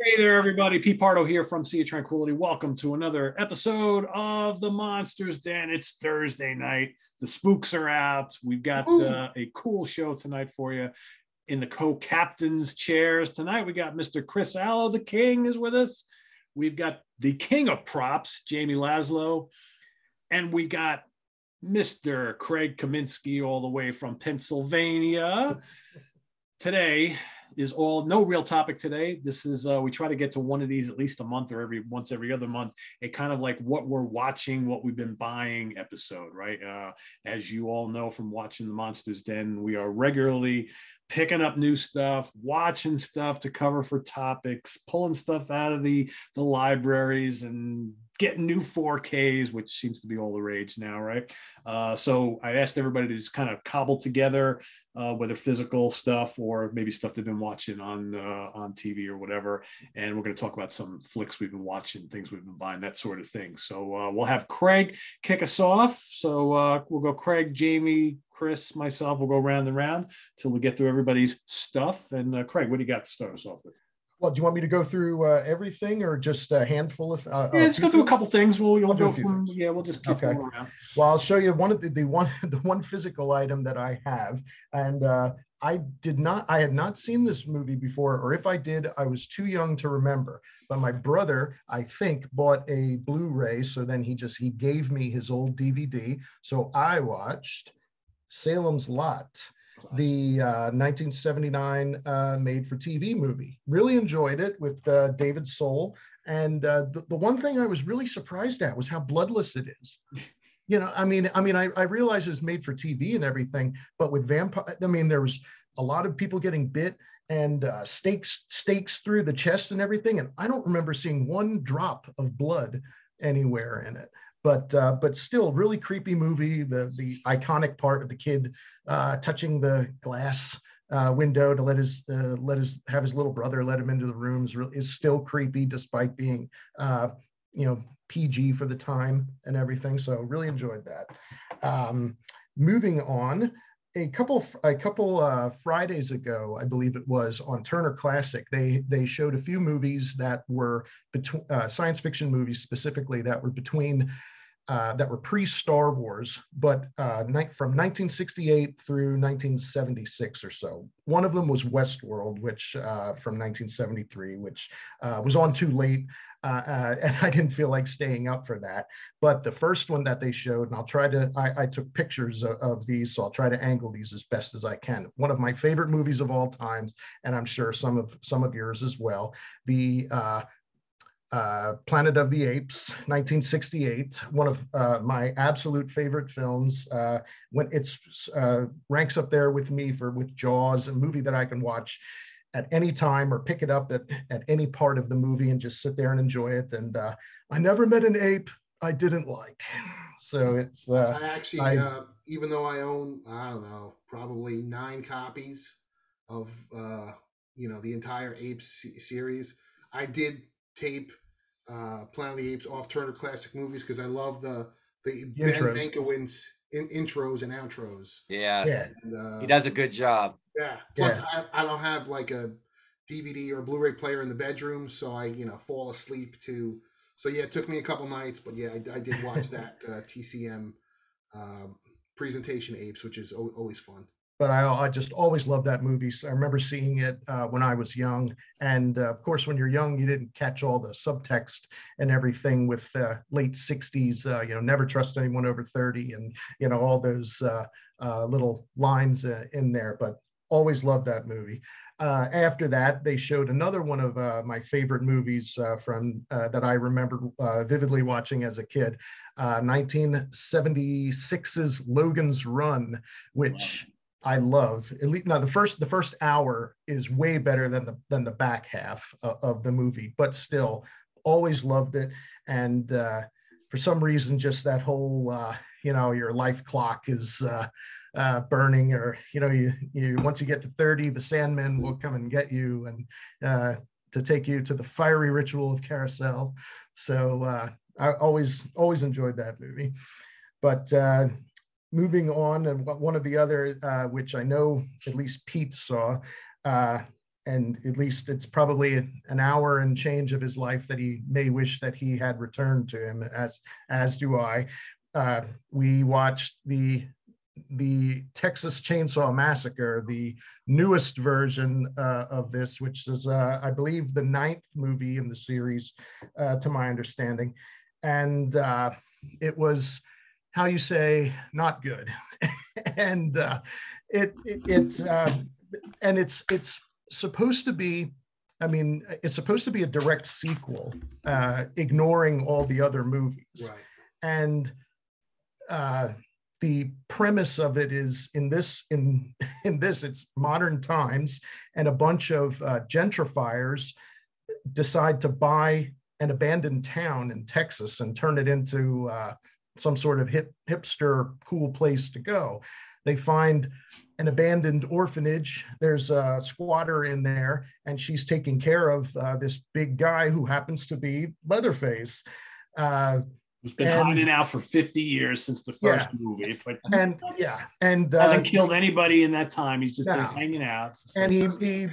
Hey there, everybody. Pete Pardo here from Sea of Tranquility. Welcome to another episode of the Monsters Den. It's Thursday night. The spooks are out. We've got a cool show tonight for you. In the co-captain's chairs tonight, we got Mr. Chris Allo, the king, is with us. We've got the king of props, Jamie Laszlo. And we got Mr. Craig Kaminski all the way from Pennsylvania. Today is no real topic today. This is we try to get to one of these at least a month or once every other month. It kind of like what we're watching, what we've been buying episode, right? As you all know from watching the Monsters Den, we are regularly picking up new stuff, watching stuff to cover for topics, pulling stuff out of the libraries and getting new 4Ks, which seems to be all the rage now, right? So I asked everybody to just kind of cobble together whether physical stuff or maybe stuff they've been watching on TV or whatever. And we're going to talk about some flicks we've been watching, things we've been buying, that sort of thing. So we'll have Craig kick us off. So we'll go Craig, Jamie, Chris, myself. We'll go round and round till we get through everybody's stuff. And Craig, what do you got to start us off with? Well, do you want me to go through everything or just a handful of? Yeah, let's go through a couple things. We'll go from things. Yeah. We'll just keep going around. Well, I'll show you the one physical item that I have, and I had not seen this movie before, or if I did, I was too young to remember. But my brother, I think, bought a Blu-ray, so then he gave me his old DVD. So I watched Salem's Lot, the 1979 made-for-TV movie. Really enjoyed it with David Soul. And the one thing I was really surprised at was how bloodless it is. You know, I realize it was made for TV and everything, but with vampire, there was a lot of people getting bit and stakes through the chest and everything. And I don't remember seeing one drop of blood anywhere in it. But still, really creepy movie. The iconic part of the kid touching the glass window to let his little brother let him into the room is still creepy, despite being PG for the time and everything. So really enjoyed that. Moving on, a couple Fridays ago, I believe it was, on Turner Classic, they showed a few movies that were between science fiction movies specifically that were between. That were pre-Star Wars, but from 1968 through 1976 or so. One of them was Westworld, which from 1973, which was on too late, and I didn't feel like staying up for that. But the first one that they showed, and I took pictures of these, so I'll try to angle these as best as I can. One of my favorite movies of all times, and I'm sure some of yours as well. The Planet of the Apes, 1968, one of my absolute favorite films. When it's ranks up there with me with Jaws, a movie that I can watch at any time or pick it up at any part of the movie and just sit there and enjoy it. And I never met an ape I didn't like. So it's I actually, even though I own, I don't know, probably 9 copies of the entire Apes series, I did tape Planet of the Apes off Turner Classic Movies because I love the Ben Mankiewicz intros and outros. Yes. And, he does a good job. Yeah. Plus, I don't have like a DVD or Blu-ray player in the bedroom, so I fall asleep to. So yeah, it took me a couple nights, but yeah, I did watch that TCM presentation Apes, which is always fun. But I just always loved that movie. So I remember seeing it when I was young. And of course, when you're young, you didn't catch all the subtext and everything with late 60s, never trust anyone over 30 and, all those little lines in there. But always loved that movie. After that, they showed another one of my favorite movies that I remember vividly watching as a kid, 1976's Logan's Run, which... Wow. I love. At least now the first hour is way better than the back half of the movie, but still always loved it. And for some reason, just that whole your life clock is burning, or you once you get to 30, the Sandman will come and get you and to take you to the fiery ritual of Carousel. So I always enjoyed that movie, but. Moving on, and one of the other, which I know at least Pete saw, and at least it's probably an hour and change of his life that he may wish that he had returned to him, as do I. We watched the Texas Chainsaw Massacre, the newest version of this, which is, I believe, the 9th movie in the series, to my understanding. And it was, how you say, not good. And it's supposed to be, I mean, it's supposed to be a direct sequel, ignoring all the other movies. Right. And the premise of it is in this it's modern times, and a bunch of gentrifiers decide to buy an abandoned town in Texas and turn it into some sort of hipster cool place to go. They find an abandoned orphanage. There's a squatter in there, and she's taking care of this big guy who happens to be Leatherface. Who's been hiding out for 50 years since the first movie. It's like, and hasn't killed anybody in that time. He's just been hanging out. And he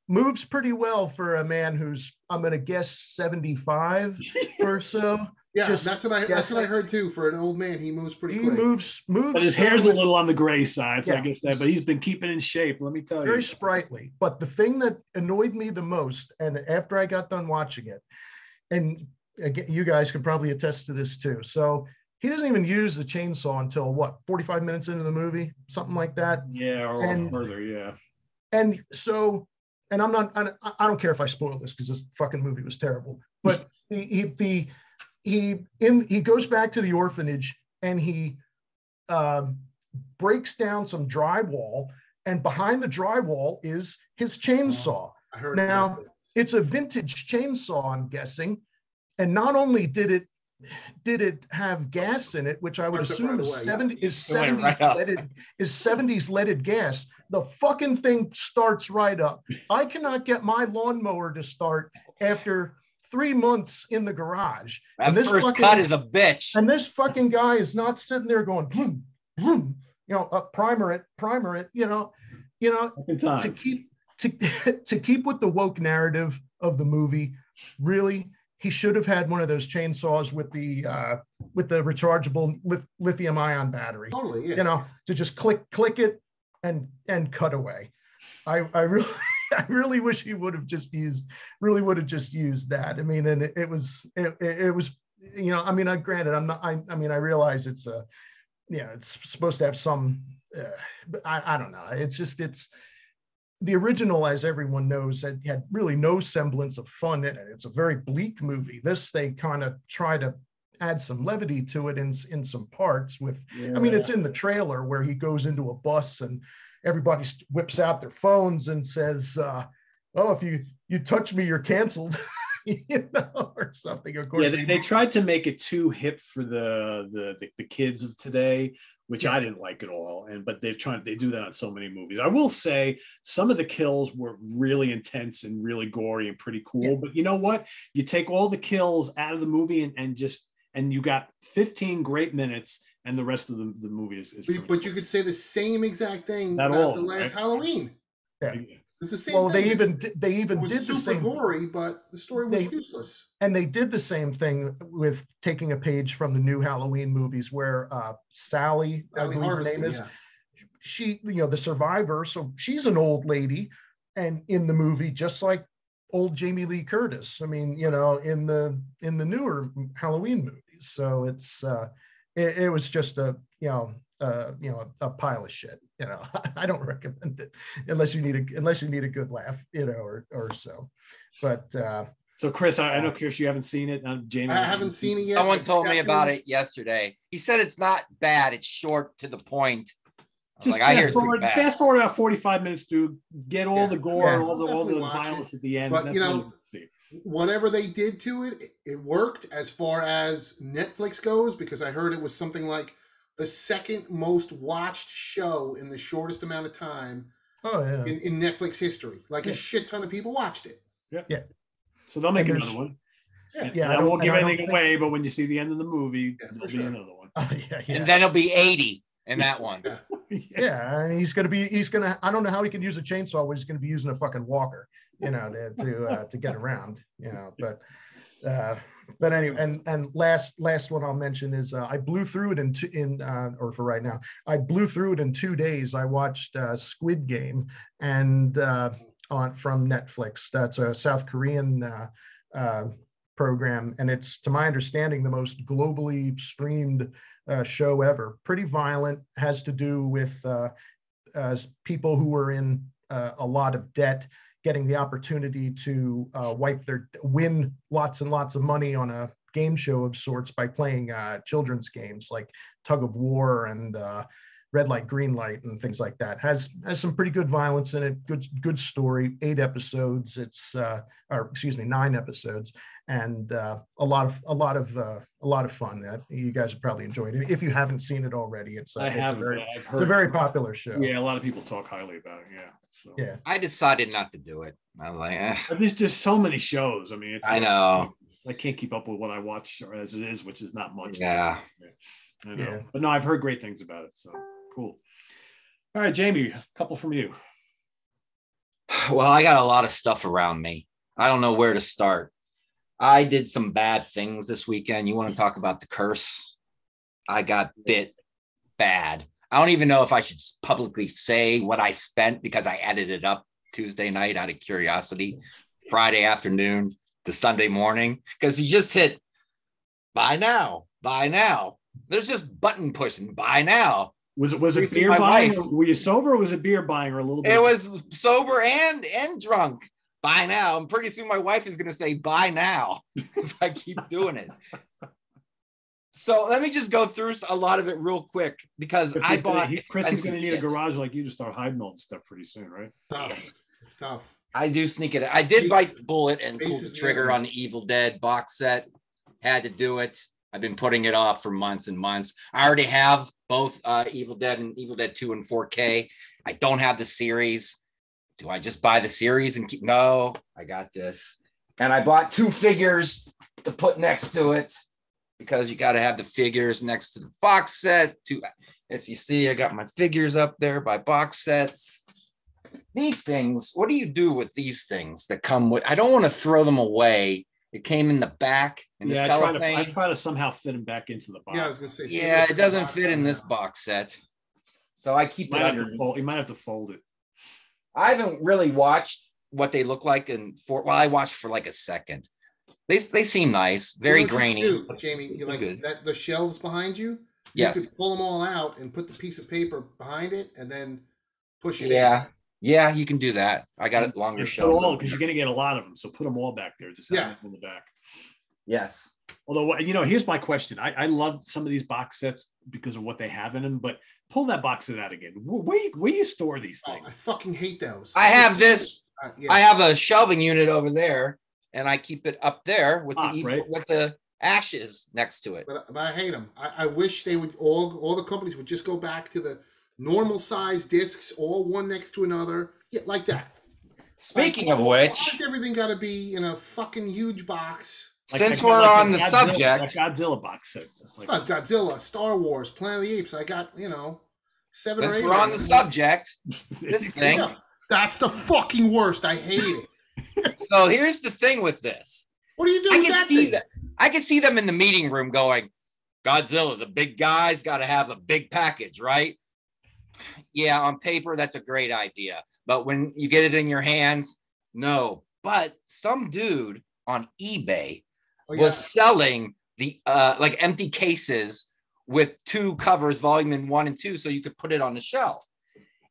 moves pretty well for a man who's, I'm going to guess, 75 or so. Yeah, that's what I heard too. For an old man, he moves pretty quick. Moves. But his hair's a little on the gray side, so I guess that. But he's been keeping in shape. Let me tell you, very sprightly. But the thing that annoyed me the most, and after I got done watching it, and again, you guys can probably attest to this too. So he doesn't even use the chainsaw until 45 minutes into the movie, something like that. Yeah, or further. Yeah. And so, and I don't care if I spoil this because this fucking movie was terrible. But he goes back to the orphanage and he breaks down some drywall, and behind the drywall is his chainsaw. I heard now it's a vintage chainsaw, I'm guessing. And not only did it have gas in it, which I would assume is 70s leaded gas, the fucking thing starts right up. I cannot get my lawnmower to start after 3 months in the garage. That first cut is a bitch. And this fucking guy is not sitting there going, boom, boom, primer it, to keep with the woke narrative of the movie. Really, he should have had one of those chainsaws with the rechargeable lithium ion battery. Totally, yeah. To just click it and cut away. I really wish he would have just used that. I mean, and it was I mean, granted, I realize it's supposed to have some, I don't know. It's the original, as everyone knows, had really no semblance of fun in it. It's a very bleak movie. This, they kind of try to add some levity to it in some parts with, I mean, it's in the trailer where he goes into a bus and everybody whips out their phones and says, oh, if you touch me, you're canceled, or something. Of course. Yeah, they tried to make it too hip for the kids of today, which I didn't like at all. But they do that on so many movies. I will say some of the kills were really intense and really gory and pretty cool. Yeah. But you know what? You take all the kills out of the movie and you got 15 great minutes, and the rest of the movie is but you could say the same exact thing about the last Halloween. Yeah. It's the same thing. They even did the same. Gory, but the story was useless. And they did the same thing with taking a page from the new Halloween movies, where Sally, I believe her name is, she, the survivor. So she's an old lady, and in the movie, just like old Jamie Lee Curtis. I mean, in the newer Halloween movies. So it was just a pile of shit. I don't recommend it unless you need a good laugh, or so. But so Chris, I know, Chris, you haven't seen it. Jamie, I haven't seen it yet. Someone told me about it yesterday. He said it's not bad. It's short, to the point. Just fast forward about 45 minutes to get all the gore, all the violence at the end. But whatever they did to it, it worked as far as Netflix goes, because I heard it was something like the second most watched show in the shortest amount of time in Netflix history. Like a shit ton of people watched it. Yeah. So they'll make another one. Yeah. I won't give anything away, but when you see the end of the movie, there'll be another one. And then it'll be 80 in that one. Yeah, and he's gonna. I don't know how he can use a chainsaw when he's gonna be using a fucking walker, to get around, But anyway, and last one I'll mention is I blew through it for right now. I blew through it in 2 days. I watched Squid Game and from Netflix. That's a South Korean program, and it's, to my understanding, the most globally streamed show ever. Pretty violent. Has to do with people who were in a lot of debt getting the opportunity to win lots and lots of money on a game show of sorts by playing children's games like Tug of War and Red Light, Green Light, and things like that. Has some pretty good violence in it. Good story. 8 episodes. It's 9 episodes, and a lot of fun. You guys have probably enjoyed it. If you haven't seen it already, it's a very popular show. Yeah, a lot of people talk highly about it. Yeah. So. Yeah. I decided not to do it. I was like, There's just so many shows. I mean, I know. I can't keep up with what I watch as it is, which is not much. Yeah. I know. Yeah. But no, I've heard great things about it. So cool. All right, Jamie, a couple from you. Well, I got a lot of stuff around me. I don't know where to start. I did some bad things this weekend. You want to talk about the curse? I got bit bad. I don't even know if I should publicly say what I spent because I added it up Tuesday night out of curiosity, Friday afternoon to Sunday morning, because you just hit buy now. There's just button pushing buy now. Was it beer buying? Were you sober, or was it beer buying, or a little bit? It was sober and drunk. Buy now. And pretty soon my wife is going to say buy now if I keep doing it. So let me just go through a lot of it real quick because Chrissy's going to need a garage like you to start hiding all the stuff pretty soon, right? Tough. It's tough. I do sneak it. I did bite the bullet and pull the trigger on the Evil Dead box set. Had to do it. I've been putting it off for months and months. I already have both Evil Dead and Evil Dead 2 and 4K. I don't have the series. Do I just buy the series and keep? No, I got this. And I bought 2 figures to put next to it because you got to have the figures next to the box set. If you see, I got my figures up there by box sets. These things, what do you do with these things that come with? I don't want to throw them away. It came in the back. I try to somehow fit them back into the box. Yeah, I was going to say. Yeah, it doesn't fit in this box set. So I keep it under. You might have to fold it. I haven't really watched what they look like I watched for like a second. They seem nice, very grainy. Jamie, you like that the shelves behind you? Yes. You could pull them all out and put the piece of paper behind it and then push it in. Yeah, you can do that. I got it longer shelves. Because you're going to get a lot of them. So put them all back there. Just have them in the back. Yes. Although, here's my question. I love some of these box sets because of what they have in them, but pull that box set out again. Where you store these things? I fucking hate those. I have this. I have a shelving unit over there, and I keep it up there with the ashes next to it. But I hate them. I wish they would all the companies would just go back to the normal size discs, all one next to another, like that. Speaking of which, why does everything got to be in a fucking huge box? Since we're on the subject, Godzilla box sets. Godzilla, Star Wars, Planet of the Apes. I got 7 or 8. We're on the subject. This thing, that's the fucking worst. I hate it. So here's the thing with this. What do you do with that thing? I can see them in the meeting room going, Godzilla, the big guy's got to have a big package, right? Yeah, on paper, that's a great idea. But when you get it in your hands, no. But some dude on eBay was selling the like empty cases with 2 covers, volume 1 and 2, so you could put it on the shelf.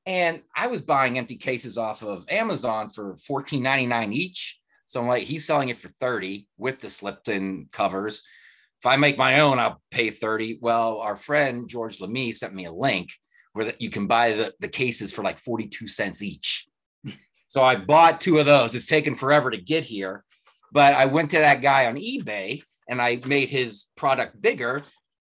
And I was buying empty cases off of Amazon for $14.99 each. So I'm like, he's selling it for $30 with the slipped-in covers. If I make my own, I'll pay $30. Well, our friend George Lamy sent me a link where you can buy the cases for like 42 cents each. So I bought 2 of those. It's taken forever to get here, but I went to that guy on eBay and I made his product bigger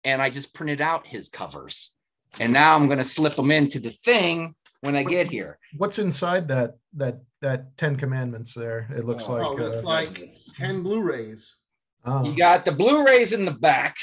and I just printed out his covers. And now I'm going to slip them into the thing when I get here. What's inside that 10 Commandments there? It looks like. It's like 10 Blu-rays. Oh. You got the Blu-rays in the back.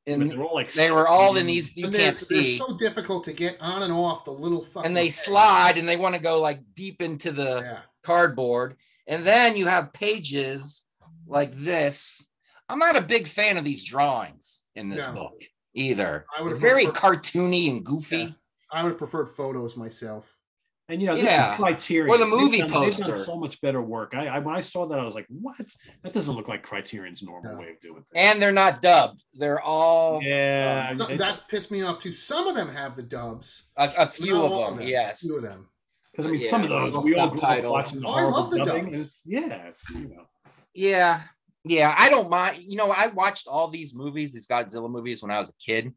and they're all like they were all in these, you And can't they're see. so difficult to get on and off the little fucking. And they head. slide and they want to go like deep into the cardboard. And then you have pages like this. I'm not a big fan of these drawings in this book either. They're very cartoony and goofy. Yeah. I would have preferred photos myself. And this is Criterion. Or the movie They've done poster. so much better work. When I saw that, I was like, "What? That doesn't look like Criterion's normal way of doing things." And they're not dubbed. They're all that pissed me off too. Some of them have the dubs. A few of them, yes. A few of them. Because I mean, some of those we all grew up watching the horrible I love the dubbing. dubs. Yeah, I don't mind. I watched all these movies, these Godzilla movies, when I was a kid,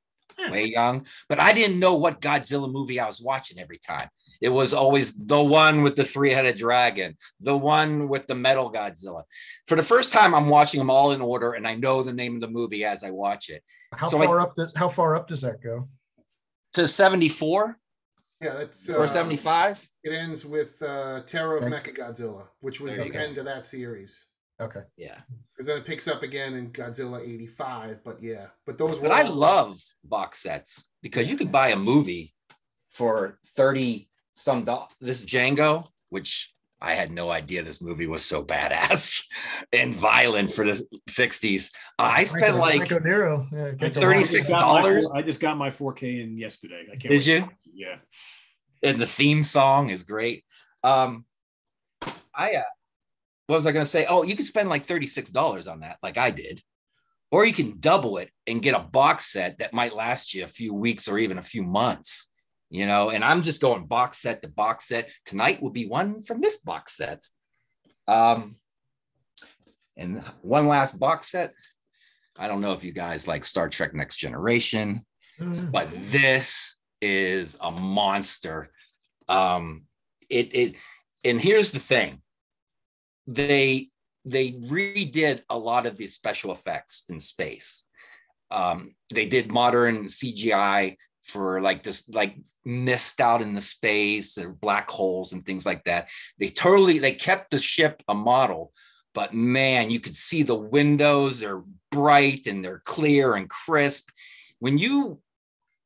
way young, but I didn't know what Godzilla movie I was watching every time. It was always the one with the three-headed dragon, the one with the metal Godzilla. For the first time, I'm watching them all in order, and I know the name of the movie as I watch it. How far up does that go? To 74? Yeah, that's or 75. It ends with Terror of Mechagodzilla, which was the end of that series. Okay. Yeah. Because then it picks up again in Godzilla 85. But those were. But I love box sets because you could buy a movie for 30 some dollars. This Django, which I had no idea this movie was so badass and violent for the 60s. I spent like $36. I just got my 4K in yesterday. I can't Did you? Yeah. And the theme song is great. What was I going to say? Oh, you can spend like $36 on that, like I did. Or you can double it and get a box set that might last you a few weeks or even a few months. And I'm just going box set to box set. Tonight will be one from this box set. And one last box set. I don't know if you guys like Star Trek Next Generation, but this is a monster. And here's the thing. They redid a lot of these special effects in space. They did modern CGI for like this, like mist out in the space or black holes and things like that. They kept the ship a model, but man, you could see the windows are bright and they're clear and crisp. When you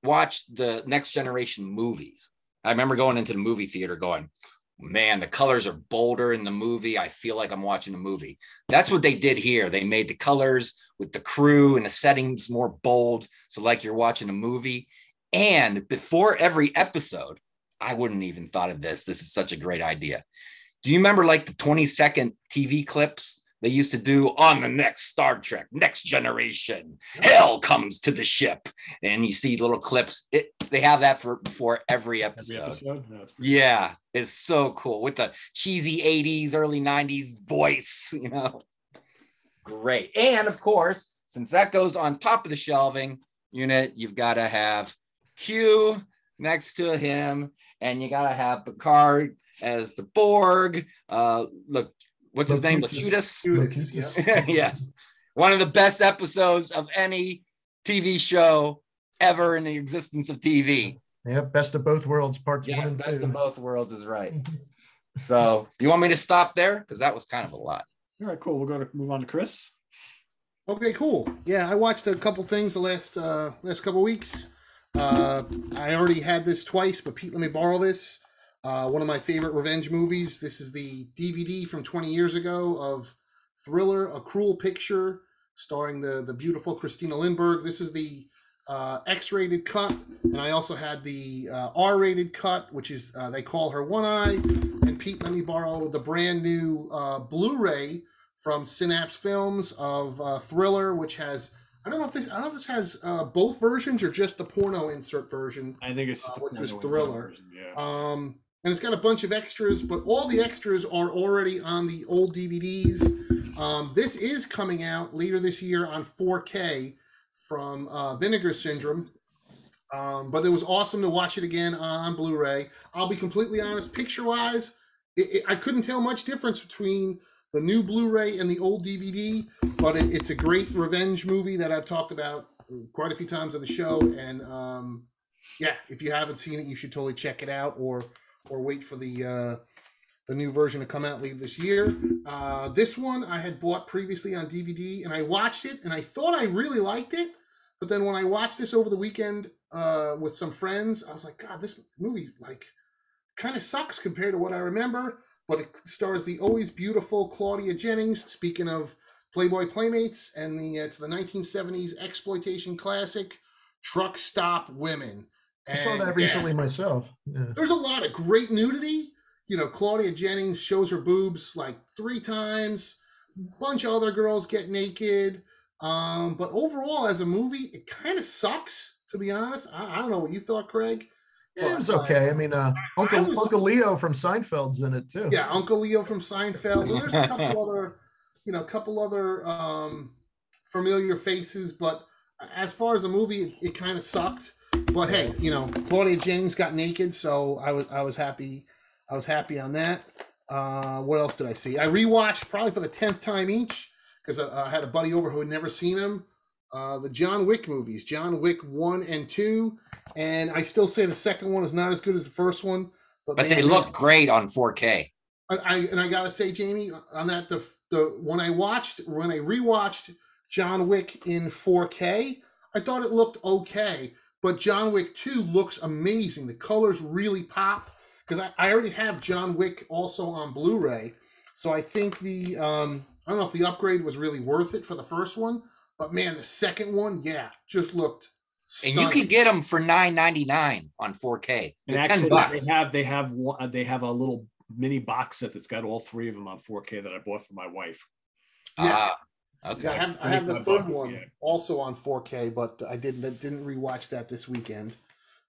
watch the Next Generation movies, I remember going into the movie theater going, man, the colors are bolder in the movie. I feel like I'm watching a movie. That's what they did here. They made the colors with the crew and the settings more bold. So like you're watching a movie. And before every episode, I wouldn't even thought of this. This is such a great idea. Do you remember like the 20-second TV clips they used to do on the next Star Trek, Next Generation? Hell comes to the ship. And you see little clips. They have that before every episode. Yeah, it's so cool with the cheesy 80s, early 90s voice, Great. And of course, since that goes on top of the shelving unit, you've got to have Q next to him, and you got to have Picard as the Borg. Look, what's his name? Locutus. Yeah. Yes. One of the best episodes of any TV show ever in the existence of TV. Yeah, best of both worlds, parts 1 and 2. Best of both worlds is right. So, do you want me to stop there? Because that was kind of a lot. All right, cool. We'll move on to Chris. Okay, cool. Yeah, I watched a couple things the last couple weeks. I already had this twice, but Pete, let me borrow this. One of my favorite revenge movies. This is the DVD from 20 years ago of Thriller, A Cruel Picture, starring the beautiful Christina Lindbergh. This is the X-rated cut, and I also had the R-rated cut, which is they call her One Eye. And Pete, let me borrow the brand new Blu-ray from Synapse Films of Thriller, which has I don't know if this has both versions or just the porno insert version. I think it's just which was Thriller. Version, yeah. And it's got a bunch of extras, but all the extras are already on the old DVDs. This is coming out later this year on 4K from Vinegar Syndrome. But it was awesome to watch it again on Blu-ray. I'll be completely honest, picture-wise, I couldn't tell much difference between the new Blu-ray and the old DVD, but it's a great revenge movie that I've talked about quite a few times on the show. And yeah, if you haven't seen it, you should totally check it out, or wait for the new version to come out later this year. This one I had bought previously on DVD, and I watched it, and I thought I really liked it, But then when I watched this over the weekend with some friends, I was like, God, this movie like kind of sucks compared to what I remember. But it stars the always beautiful Claudia Jennings. Speaking of Playboy Playmates, and it's the 1970s exploitation classic Truck Stop Women. I saw that recently myself. Yeah. There's a lot of great nudity. You know, Claudia Jennings shows her boobs like 3 times. A bunch of other girls get naked. But overall, as a movie, it kind of sucks, to be honest. I don't know what you thought, Craig. Yeah, it was okay. I mean, Uncle Leo from Seinfeld's in it too. Yeah, Uncle Leo from Seinfeld. And there's a couple other, familiar faces. But as far as a movie, it kind of sucked. But hey, Claudia Jennings got naked, so I was happy. I was happy on that. What else did I see? I rewatched probably for the 10th time each because I had a buddy over who had never seen them. The John Wick movies, John Wick 1 and 2. And I still say the second one is not as good as the first one. But man, they look great on 4K. I got to say, Jamie, on that, when I rewatched John Wick in 4K, I thought it looked okay. But John Wick 2 looks amazing. The colors really pop. Because I already have John Wick also on Blu-ray. So I think I don't know if the upgrade was really worth it for the first one. But man, the second one, yeah, just looked stunning. And you can get them for $9.99 on 4K. And actually, they have a little mini box set that's got all 3 of them on 4K that I bought for my wife. Yeah. Okay. Yeah, I have the third one also on 4K, but I didn't rewatch that this weekend.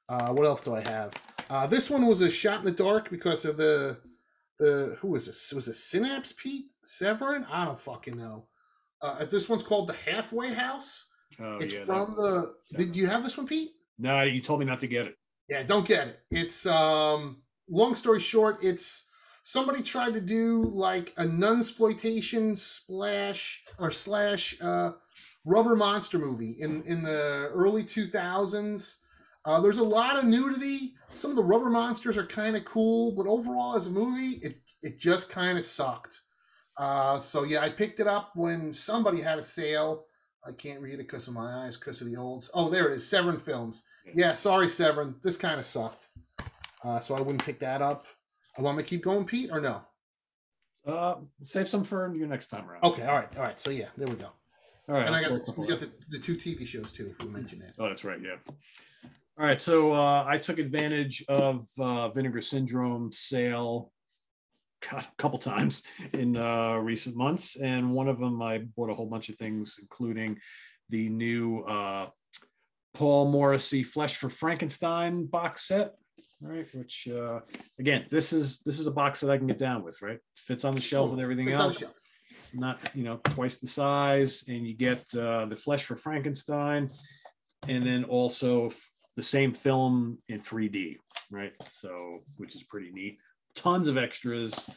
What else do I have? This one was a shot in the dark because of the who was this? Was it Synapse, Pete? Severin? I don't fucking know. This one's called The Halfway House. Oh, it's from the. Did you have this one, Pete? No, you told me not to get it. Yeah, don't get it. It's long story short, it's somebody tried to do like a nunsploitation slash rubber monster movie in the early 2000s. There's a lot of nudity. Some of the rubber monsters are kind of cool, but overall as a movie, it just kind of sucked. So yeah, I picked it up when somebody had a sale. I can't read it because of my eyes, because of the olds. Oh, there it is, Severin Films. Yeah, sorry, Severin. This kind of sucked. So I wouldn't pick that up. I want me to keep going, Pete, or no? Save some for your next time around. Okay, all right. So yeah, there we go. All right. And we got the 2 TV shows too, if we mention that. Oh, that's right, yeah. All right, so I took advantage of Vinegar Syndrome sale a couple times in recent months, and one of them I bought a whole bunch of things, including the new Paul Morrissey Flesh for Frankenstein box set, right? Which again, this is a box that I can get down with, right? Fits on the shelf with everything else. Not twice the size, and you get the Flesh for Frankenstein, and then also the same film in 3D, right? So, which is pretty neat. Tons of extras.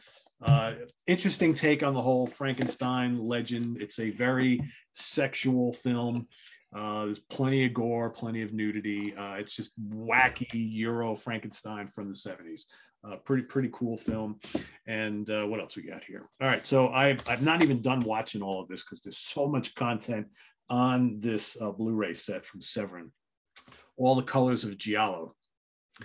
Interesting take on the whole Frankenstein legend. It's a very sexual film. There's plenty of gore, plenty of nudity. It's just wacky Euro Frankenstein from the 70s. Pretty cool film. And what else we got here? All right, so I've not even done watching all of this because there's so much content on this Blu-ray set from Severin. All the colors of Giallo.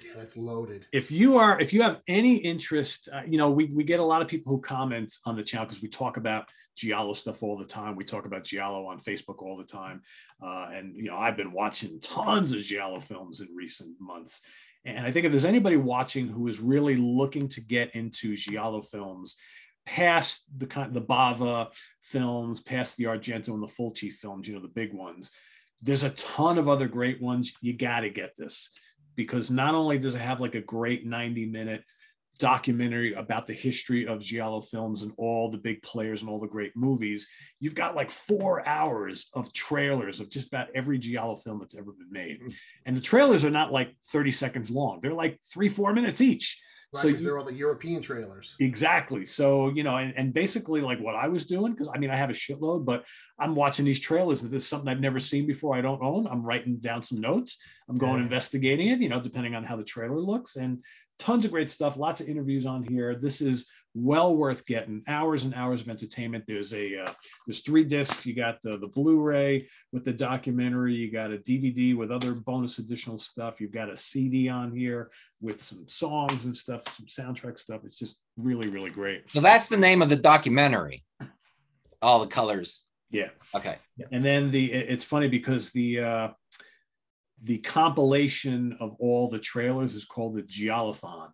Yeah, that's loaded. If you have any interest, we get a lot of people who comment on the channel because we talk about Giallo stuff all the time. We talk about Giallo on Facebook all the time. And I've been watching tons of Giallo films in recent months. And I think if there's anybody watching who is really looking to get into Giallo films, past the Bava films, past the Argento and the Fulci films, the big ones, there's a ton of other great ones. You got to get this, because not only does it have like a great 90-minute documentary about the history of Giallo films and all the big players and all the great movies, you've got like 4 hours of trailers of just about every Giallo film that's ever been made. And the trailers are not like 30 seconds long. They're like 3-4 minutes each. Right, so they're all the European trailers. Exactly. So, and basically like what I was doing, because I have a shitload, but I'm watching these trailers and this is something I've never seen before. I don't own. I'm writing down some notes. I'm going investigating it, depending on how the trailer looks, and tons of great stuff. Lots of interviews on here. This is well worth getting. Hours and hours of entertainment. There's 3 discs. You got the Blu-ray with the documentary. You got a DVD with other bonus additional stuff. You've got a CD on here with some songs and stuff, some soundtrack stuff. It's just really, really great. So that's the name of the documentary. All the colors. Yeah. Okay. And then it's funny because the compilation of all the trailers is called the Giallothon.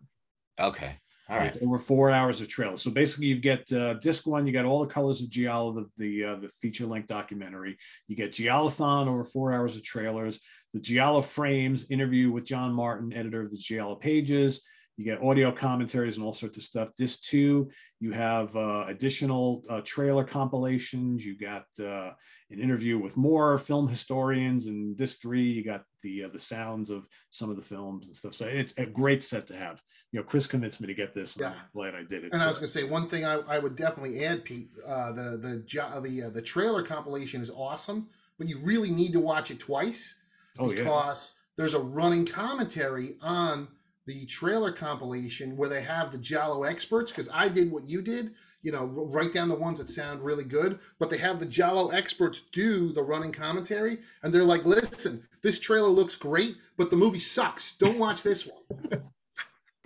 Okay. All right. It's over 4 hours of trailers. So basically, you get disc 1, you got all the colors of Giallo, the feature-length documentary. You get Giallothon over 4 hours of trailers. The Giallo Frames interview with John Martin, editor of the Giallo Pages. You get audio commentaries and all sorts of stuff. Disc 2, you have additional trailer compilations. You got an interview with more film historians. And Disc 3, you got the sounds of some of the films and stuff. So it's a great set to have. Chris convinced me to get this. And I'm glad I did it. And I was going to say one thing I would definitely add, Pete. The trailer compilation is awesome, but you really need to watch it twice because there's a running commentary on the trailer compilation where they have the Giallo experts. Because I did what you did, write down the ones that sound really good, but they have the Giallo experts do the running commentary, and they're like, "Listen, this trailer looks great, but the movie sucks. Don't watch this one."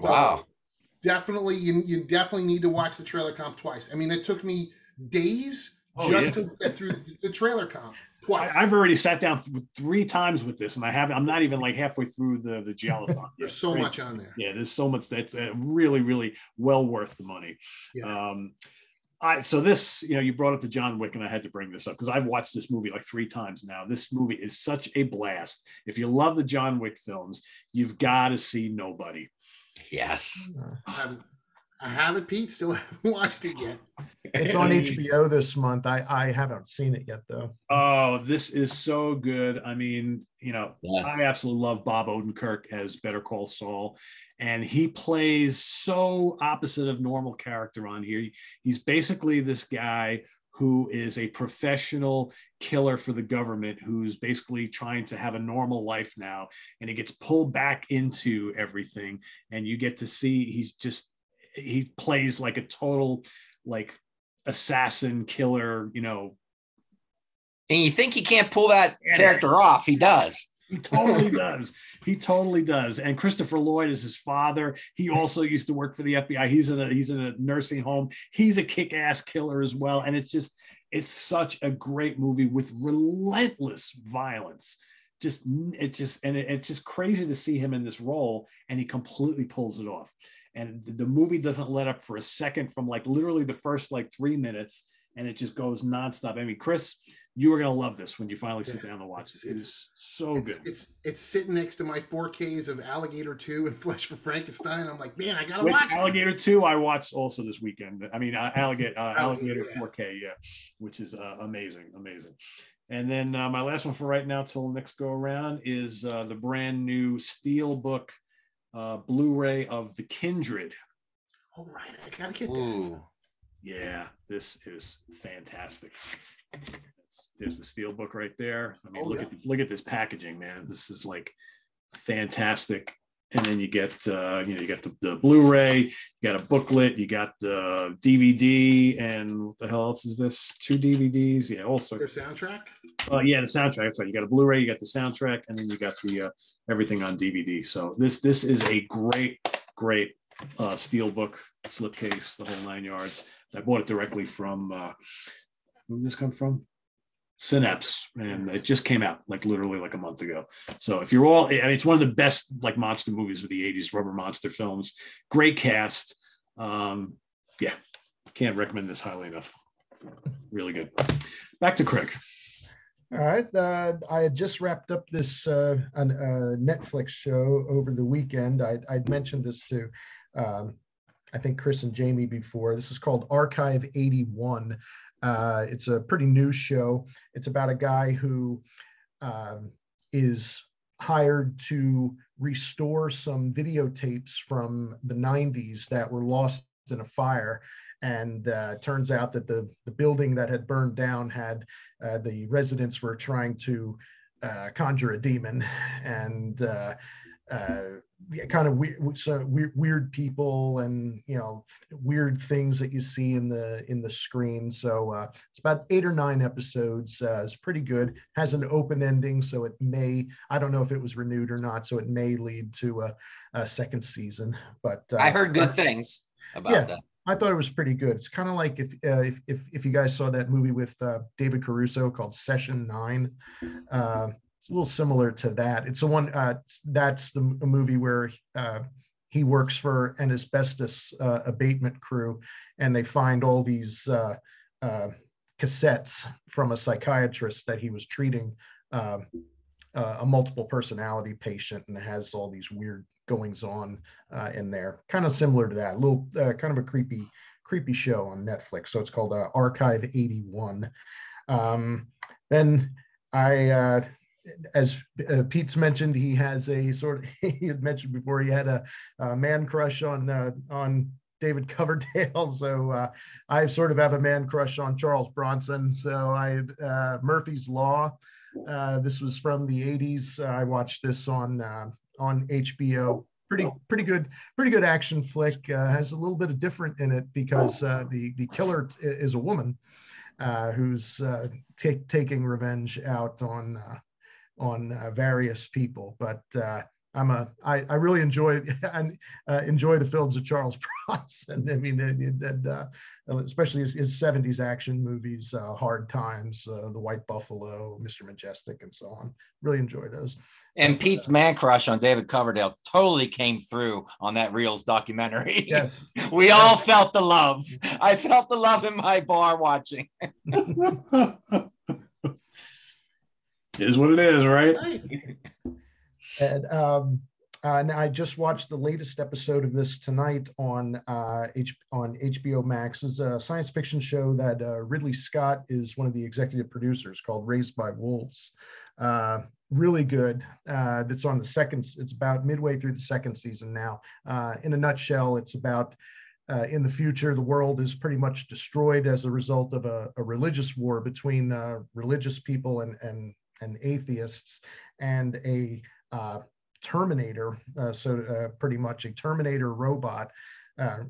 Wow. Definitely, you definitely need to watch the trailer comp twice. I mean, it took me days to get through the trailer comp twice. I've already sat down 3 times with this, and I'm not even like halfway through the Giallothon. There's so much on there. Yeah, there's so much that's really, really well worth the money. Yeah. So this, you brought up the John Wick, and I had to bring this up because I've watched this movie like 3 times now. This movie is such a blast. If you love the John Wick films, you've got to see Nobody. Yes. I have it, Pete. Still haven't watched it yet. It's on HBO this month. I haven't seen it yet, though. Oh, this is so good. I mean, I absolutely love Bob Odenkirk as Better Call Saul. And he plays so opposite of normal character on here. He's basically this guy who is a professional killer for the government, who's basically trying to have a normal life now. And he gets pulled back into everything. And you get to see he plays like a total like assassin killer, And you think he can't pull that character off. He does. He totally does. He totally does. And Christopher Lloyd is his father. He also used to work for the FBI. He's in a nursing home. He's a kick-ass killer as well. And it's such a great movie with relentless violence. It's just crazy to see him in this role, and he completely pulls it off. And the movie doesn't let up for a second from like literally the first like 3 minutes, and it just goes nonstop. I mean, Chris, you are going to love this when you finally sit down and watch it. It's so good. It's sitting next to my 4Ks of Alligator 2 and Flesh for Frankenstein. I'm like, man, I got to watch Alligator 2 I watched also this weekend. I mean, Alligator 4K, which is amazing. And then my last one for right now till the next go around is the brand new Steelbook Blu-ray of The Kindred. Oh, right. I got to get that. Yeah, this is fantastic. There's the Steelbook right there. I mean, look at this packaging, man. This is like fantastic. And then you get you got the Blu-ray, you got a booklet, you got the DVD, and what the hell else is this? 2 DVDs, yeah, all sorts. Their soundtrack? Yeah, the soundtrack. That's right. You got a Blu-ray, you got the soundtrack, and then you got the everything on DVD. So this is a great Steelbook slipcase, the whole 9 yards. I bought it directly from where did this come from? Synapse, and it just came out like literally like a month ago. So if you're it's one of the best like monster movies of the 80s, rubber monster films. Great cast. Can't recommend this highly enough. Really good. Back to Craig. All right. I had just wrapped up this Netflix show over the weekend. I'd mentioned this to I think Chris and Jamie before. This is called Archive 81. It's a pretty new show. It's about a guy who is hired to restore some videotapes from the 90s that were lost in a fire. And turns out that the building that had burned down had the residents were trying to conjure a demon. And kind of weird people and weird things that you see in the screen. So it's about 8 or 9 episodes. It's pretty good. Has an open ending, so it may, I don't know if it was renewed or not, so it may lead to a second season. But I heard good things about that. I thought it was pretty good. It's kind of like if you guys saw that movie with David Caruso called Session 9. It's a little similar to that. It's the one that's a movie where he works for an asbestos abatement crew, and they find all these cassettes from a psychiatrist that he was treating a multiple personality patient, and it has all these weird goings on in there. Kind of similar to that. A little kind of a creepy show on Netflix. So it's called Archive 81. Then as Pete's mentioned, he has a sort of, he had mentioned before, he had a man crush on David Coverdale. So I sort of have a man crush on Charles Bronson. So Murphy's Law. This was from the 80s. I watched this on HBO. Pretty good action flick. Has a little bit of different in it because the killer is a woman who's taking revenge out on various people. But I really enjoy the films of Charles Bronson. I mean, especially his 70s action movies, Hard Times, The White Buffalo, Mr. Majestic, and so on. Really enjoy those. And Pete's man crush on David Coverdale totally came through on that Reels documentary. Yes. We all felt the love. I felt the love in my bar watching. Is what it is, right? And I just watched the latest episode of this tonight on HBO Max. It's a science fiction show that Ridley Scott is one of the executive producers, called Raised by Wolves. Really good. That's on the second. It's about midway through the second season now. In a nutshell, it's about in the future, the world is pretty much destroyed as a result of a religious war between religious people and atheists, and a Terminator, pretty much a Terminator robot,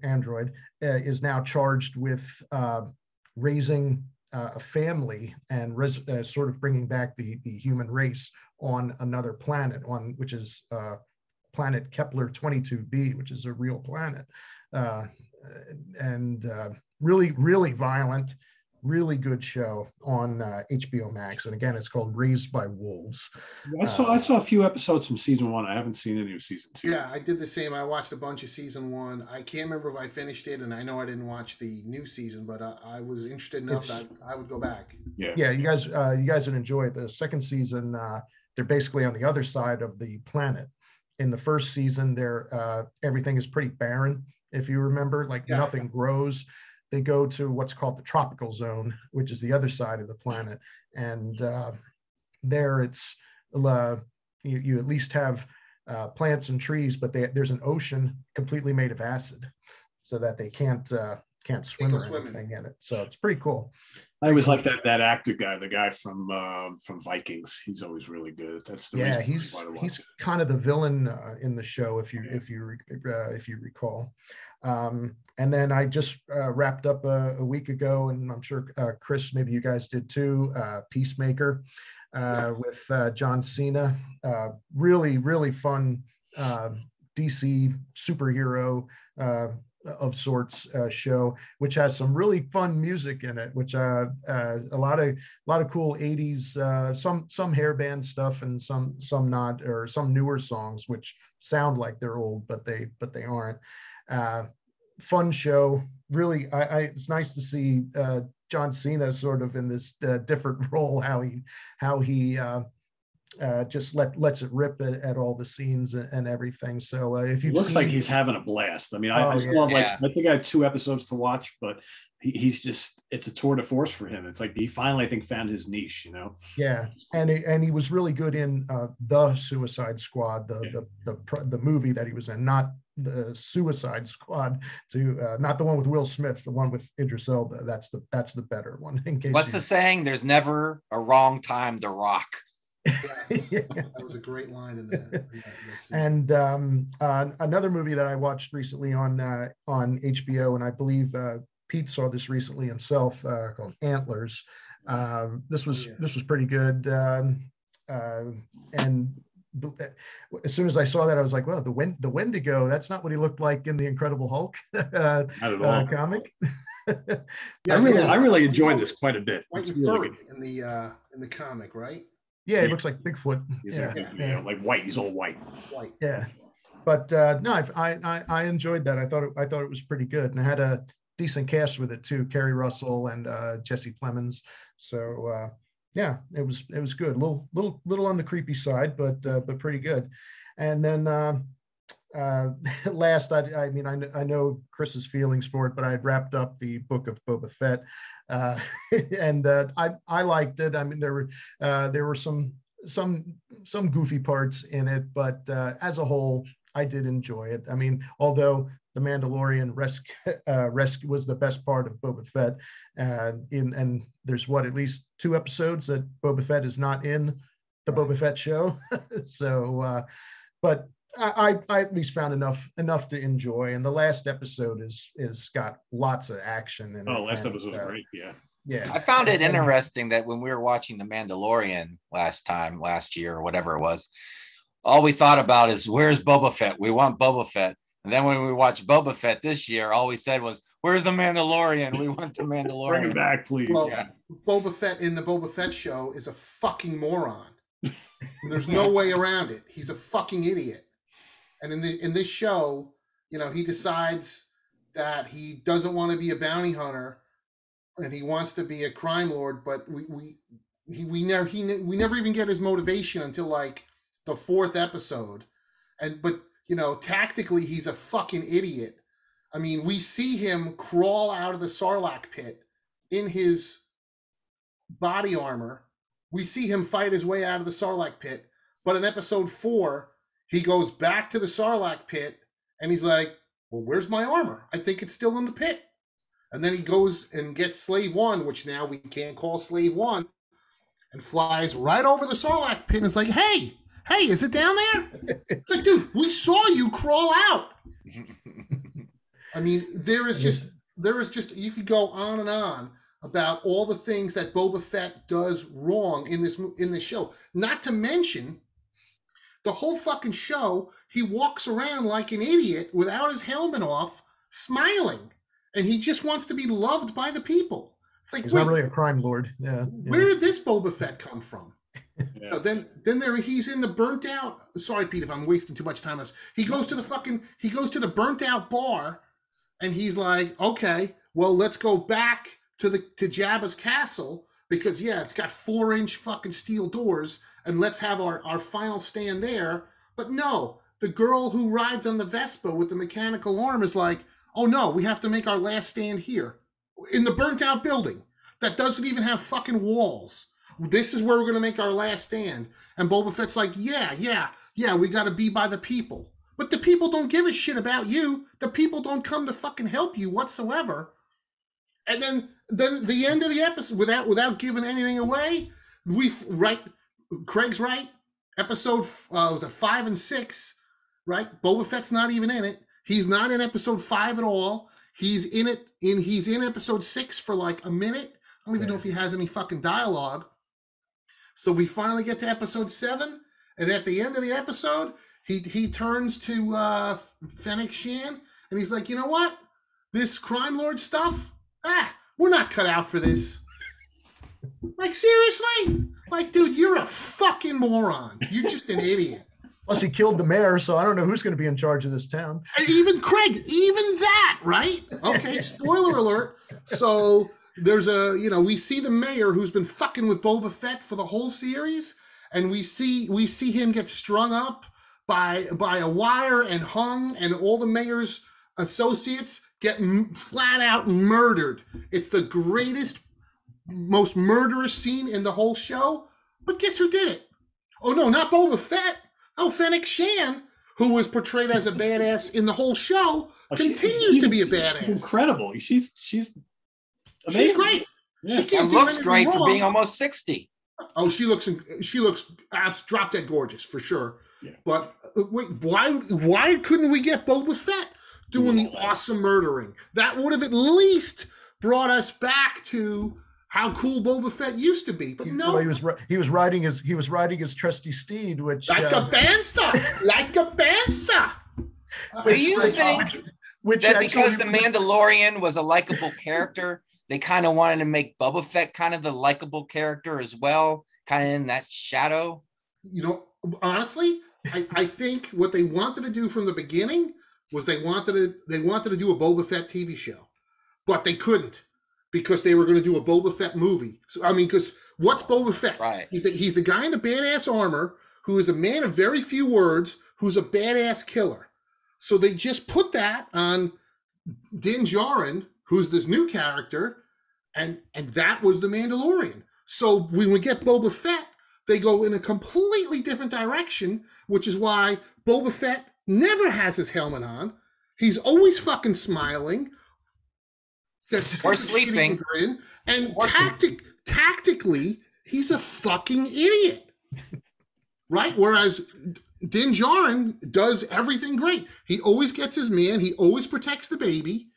android, is now charged with raising a family and sort of bringing back the human race on another planet, which is planet Kepler 22b, which is a real planet, and really, really violent. Really good show on HBO Max, and again, it's called Raised by Wolves. I saw a few episodes from season 1. I haven't seen any of season 2. Yeah, I did the same. I watched a bunch of season 1. I can't remember if I finished it, and I know I didn't watch the new season, but I was interested enough that I would go back. Yeah, you guys would enjoy it. The second season, they're basically on the other side of the planet. In the first season, everything is pretty barren. If you remember, nothing grows. They go to what's called the tropical zone, which is the other side of the planet. And there it's, you at least have plants and trees, but there's an ocean completely made of acid so that they can't swim or anything in it. So it's pretty cool. I always like that actor guy, the guy from Vikings. He's always really good. That's the reason he's kind of the villain in the show, if you recall. And then I just wrapped up a week ago, and I'm sure Chris, maybe you guys did too, Peacemaker, yes, with John Cena. Really, really fun DC superhero of sorts show, which has some really fun music in it, which a lot of cool 80s, some hair band stuff, and some not, or some newer songs which sound like they're old, but they aren't. Fun show. Really, it's nice to see John Cena sort of in this different role, how he just lets it rip at all the scenes and everything. So if you looks like he's having a blast. I mean, I still have I think I have 2 episodes to watch, but he's just, it's a tour de force for him. It's like he finally, I think, found his niche, Yeah, and he was really good in the Suicide Squad, the movie that he was in, not the Suicide Squad, not the one with Will Smith, the one with Idris Elba. That's the better one. What's the saying? There's never a wrong time to rock. Yes, that was a great line in that And another movie that I watched recently on HBO, and I believe Pete saw this recently himself, called Antlers. This was pretty good. And as soon as I saw that, I was like, well, the Wendigo, that's not what he looked like in the Incredible Hulk comic. I really enjoyed this quite a bit. White and furry in the comic, right? Yeah, he looks like Bigfoot. Like white. He's all white. Yeah, but no, I enjoyed that. I thought it was pretty good, and I had a decent cast with it too. Kerry Russell and Jesse Plemons. So yeah, it was good. Little on the creepy side, but pretty good. And then last, I mean, I know Chris's feelings for it, but I had wrapped up the book of Boba Fett, and I liked it. I mean, there were some goofy parts in it, but as a whole, I did enjoy it. I mean, although the Mandalorian rescue was the best part of Boba Fett, and there's at least 2 episodes that Boba Fett is not in the Boba Fett show. So, but I at least found enough to enjoy, and the last episode is got lots of action. Last episode was great. Yeah. I found it interesting that when we were watching The Mandalorian last year, or whatever it was, all we thought about is, where's Boba Fett? We want Boba Fett. And then when we watched Boba Fett this year, all we said was, where's the Mandalorian? We want the Mandalorian. Bring him back, please. Well, Boba Fett in the Boba Fett show is a fucking moron. There's no way around it. He's a fucking idiot. And in this show, he decides that he doesn't want to be a bounty hunter, and he wants to be a crime lord. But we never even get his motivation until like the 4th episode. But tactically, he's a fucking idiot. I mean, we see him crawl out of the Sarlacc pit in his body armor. We see him fight his way out of the Sarlacc pit. But in episode 4, he goes back to the Sarlacc pit, and he's like, well, where's my armor? I think it's still in the pit. And then he goes and gets Slave One, which now we can't call Slave One, and flies right over the Sarlacc pit and is like, hey, is it down there? It's like, dude, we saw you crawl out. I mean, there is just, you could go on and on about all the things that Boba Fett does wrong in this show. Not to mention, the whole fucking show, he walks around like an idiot without his helmet off, smiling. And he just wants to be loved by the people. It's like, he's not really a crime lord. Yeah. Where did this Boba Fett come from? Yeah. Then he's in the burnt out. Sorry, Pete, if I'm wasting too much time on this. He goes to the burnt out bar, and he's like, okay, well, let's go back to Jabba's castle, because it's got 4-inch fucking steel doors, and let's have our final stand there. But no, the girl who rides on the Vespa with the mechanical arm is like, oh no, we have to make our last stand here in the burnt out building that doesn't even have fucking walls. This is where we're going to make our last stand. And Boba Fett's like, yeah, we got to be by the people. But the people don't give a shit about you. The people don't come to fucking help you whatsoever. And then the end of the episode, without giving anything away, Craig's right. Episode was it 5 and 6, right? Boba Fett's not even in it. He's not in episode 5 at all. He's in episode 6 for like a minute. I don't even know if he has any fucking dialogue. So we finally get to episode 7, and at the end of the episode, he turns to Fennec Shan, and he's like, you know what? This crime lord stuff, we're not cut out for this. Like, seriously? Like, dude, you're a fucking moron. You're just an idiot. Plus, he killed the mayor, so I don't know who's going to be in charge of this town. And even Craig, even that, right? Okay, spoiler alert. So there's we see the mayor who's been fucking with Boba Fett for the whole series, and we see him get strung up by a wire and hung, and all the mayor's associates get flat out murdered. It's the greatest, most murderous scene in the whole show. But guess who did it? Oh no, not Boba Fett. Oh, Fennec Shan, who was portrayed as a badass in the whole show, continues to be a badass. Incredible. She's amazing. She's great. Yeah. She looks great for being almost 60. Oh, she looks drop dead gorgeous for sure. Yeah. But wait, why couldn't we get Boba Fett doing the awesome murdering? That would have at least brought us back to how cool Boba Fett used to be. But no, well, he was riding his trusty steed, which like a bantha, like a bantha. Do you think that because the Mandalorian was a likable character, they kind of wanted to make Boba Fett kind of the likable character as well, kind of in that shadow? You know, honestly, I think what they wanted to do from the beginning was they wanted to do a Boba Fett TV show, but they couldn't because they were going to do a Boba Fett movie. So I mean, because what's Boba Fett? Right. He's the guy in the badass armor who is a man of very few words, who's a badass killer. So they just put that on Din Djarin, who's this new character, and that was the Mandalorian. So when we get Boba Fett, they go in a completely different direction, which is why Boba Fett never has his helmet on. He's always fucking smiling. Or sleeping. Grin. And tactically, he's a fucking idiot. Right? Whereas Din Djarin does everything great. He always gets his man. He always protects the baby.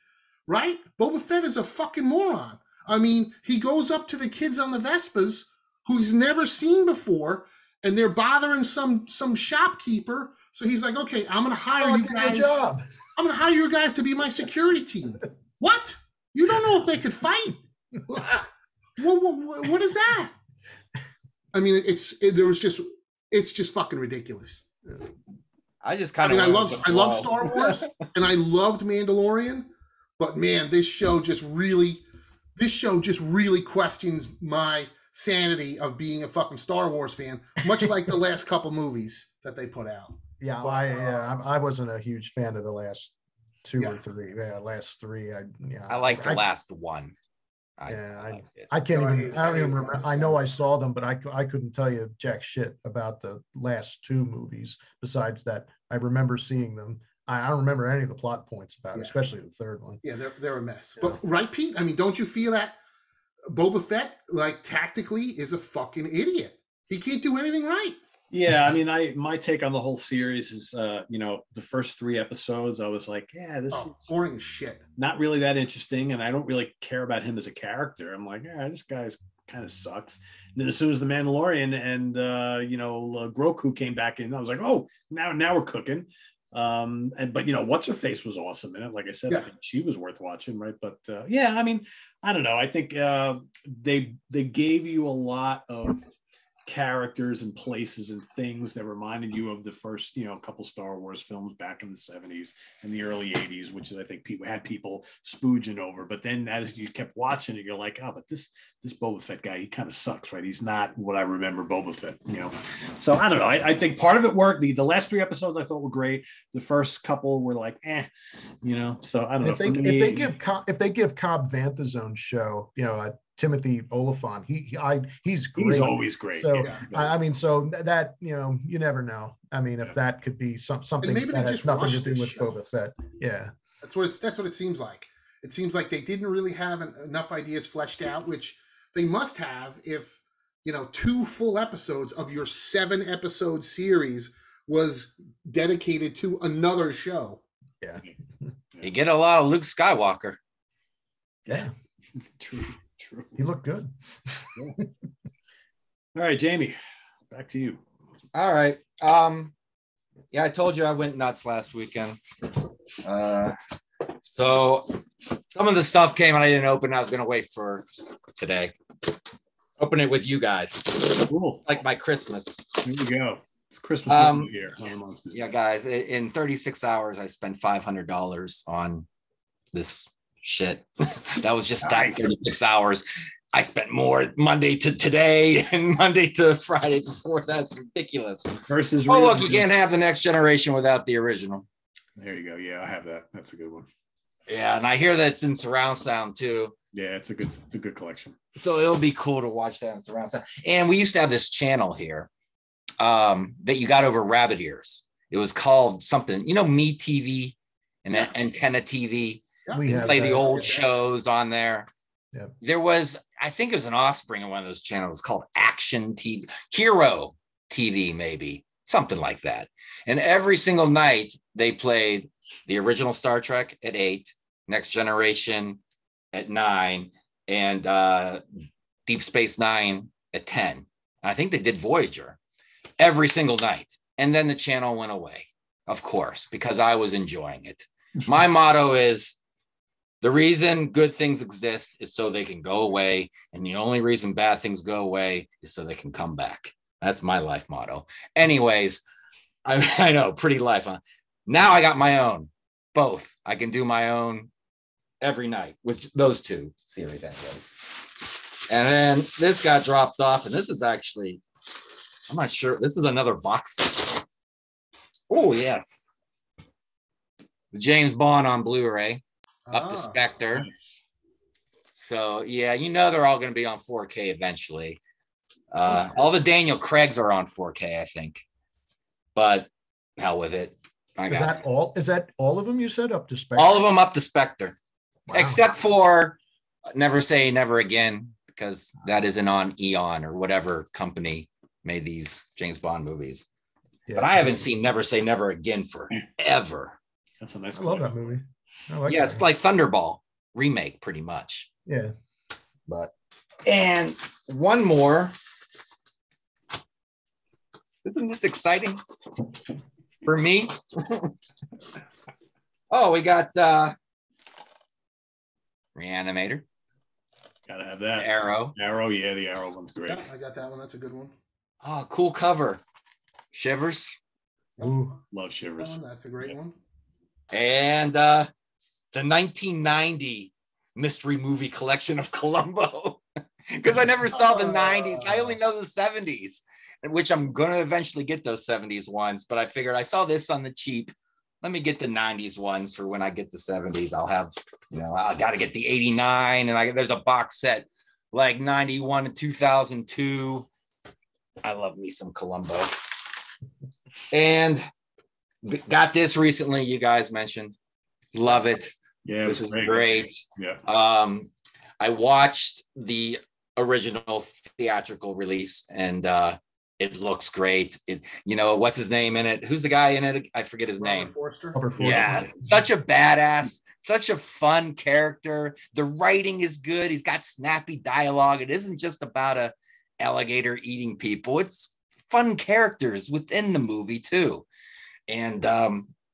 Right? Boba Fett is a fucking moron. I mean, he goes up to the kids on the Vespas who he's never seen before, and they're bothering some shopkeeper. So he's like, okay, I'm going to hire you guys. I'm going to hire you guys to be my security team. What? You don't know if they could fight. What is that? I mean, it's just fucking ridiculous. I just kind of. I love Star Wars and I loved Mandalorian, but man, this show just really questions my sanity of being a fucking Star Wars fan, much like the last couple movies that they put out. Yeah, I wasn't a huge fan of the last two or three. Yeah, last three. I like the last one. I can't even. I don't even remember. I know I saw them, but I couldn't tell you jack shit about the last two movies. Besides that, I remember seeing them. I don't remember any of the plot points about it, especially the third one. Yeah, they're a mess. Yeah. But right, Pete? I mean, don't you feel that Boba Fett, like, tactically is a fucking idiot? He can't do anything right. Yeah, I mean, my take on the whole series is, the first 3 episodes, I was like, yeah, this is boring as shit. Not really that interesting, and I don't really care about him as a character. I'm like, yeah, this guy's kind of sucks. And then as soon as the Mandalorian and Grogu came back in, I was like, oh, now we're cooking. But what's her face was awesome in it. Like I said, I think she was worth watching, right? But I mean, I don't know. I think they gave you a lot of characters and places and things that reminded you of the first, couple Star Wars films back in the 70s and the early 80s, which is, I think, people spooging over. But then as you kept watching it, you're like, oh, but this Boba Fett guy, he kind of sucks, right? He's not what I remember Boba Fett, So I don't know. I think part of it worked. The last 3 episodes I thought were great. The first couple were like, So I don't know. If they give Cobb Vanth his own show, Timothy Oliphant, he's great. He's always great. So I mean, so that you never know. I mean, if that could be something that has nothing to do with Boba Fett. Yeah, that's what it seems like. It seems like they didn't really have enough ideas fleshed out, which they must have if 2 full episodes of your 7-episode series was dedicated to another show. Yeah, you get a lot of Luke Skywalker. Yeah, true. He looked good. Yeah. All right, Jamie, back to you. All right. I told you I went nuts last weekend. So some of the stuff came and I didn't open. I was going to wait for today. Open it with you guys. Cool. Like my Christmas. Here we go. It's Christmas here on the Monsters. Yeah, guys. In 36 hours, I spent $500 on this shit. That was just 36 hours. I spent more Monday to today and Monday to Friday before. That's ridiculous. Look, you can't have the next generation without the original. There you go. Yeah, I have that. That's a good one. Yeah, and I hear that it's in surround sound too. Yeah, it's a good collection. So it'll be cool to watch that in surround sound. And we used to have this channel here that you got over rabbit ears. It was called something, Me TV and Antenna TV. We play the old shows on there. Yeah. There was, I think it was an offspring of one of those channels called action TV, hero TV, maybe something like that. And every single night they played the original Star Trek at 8, Next Generation at 9, and Deep Space Nine at 10. I think they did Voyager every single night. And then the channel went away, of course, because I was enjoying it. My motto is, the reason good things exist is so they can go away. And the only reason bad things go away is so they can come back. That's my life motto. Anyways, I know, pretty life, huh? Now I got my own, both. I can do my own every night with those 2 series anyways. And then this got dropped off, and this is actually, I'm not sure, this is another box set. Oh, yes. The James Bond on Blu-ray, up to Spectre. Nice. So, yeah, you know they're all going to be on 4K eventually. All the Daniel Craigs are on 4K, I think. But hell with it. Is that all of them you said up to Spectre? All of them up to Spectre. Wow. Except for Never Say Never Again, because that isn't on Eon or whatever company made these James Bond movies. Yeah, but I haven't seen Never Say Never Again forever. That's a nice. I love that movie. Yeah, it's like Thunderball remake, pretty much. Yeah. And one more. Isn't this exciting for me? Oh, we got Reanimator. Gotta have that. Arrow. Arrow, yeah, the Arrow one's great. Yeah, I got that one. That's a good one. Oh, cool cover. Shivers. Ooh. Love Shivers. That's a great one. And the 1990 mystery movie collection of Columbo. Because I never saw the 90s. I only know the 70s, which I'm going to eventually get those 70s ones. But I figured I saw this on the cheap. Let me get the 90s ones for when I get the 70s. I'll have, I got to get the 89. And there's a box set like 91 to 2002. I love me some Columbo. And got this recently, you guys mentioned. Love it. Yeah, this is great. Yeah. I watched the original theatrical release, and it looks great. What's his name in it? Who's the guy in it? I forget his name. Forster. Yeah, such a badass, such a fun character. The writing is good. He's got snappy dialogue. It isn't just about a alligator eating people. It's fun characters within the movie too. And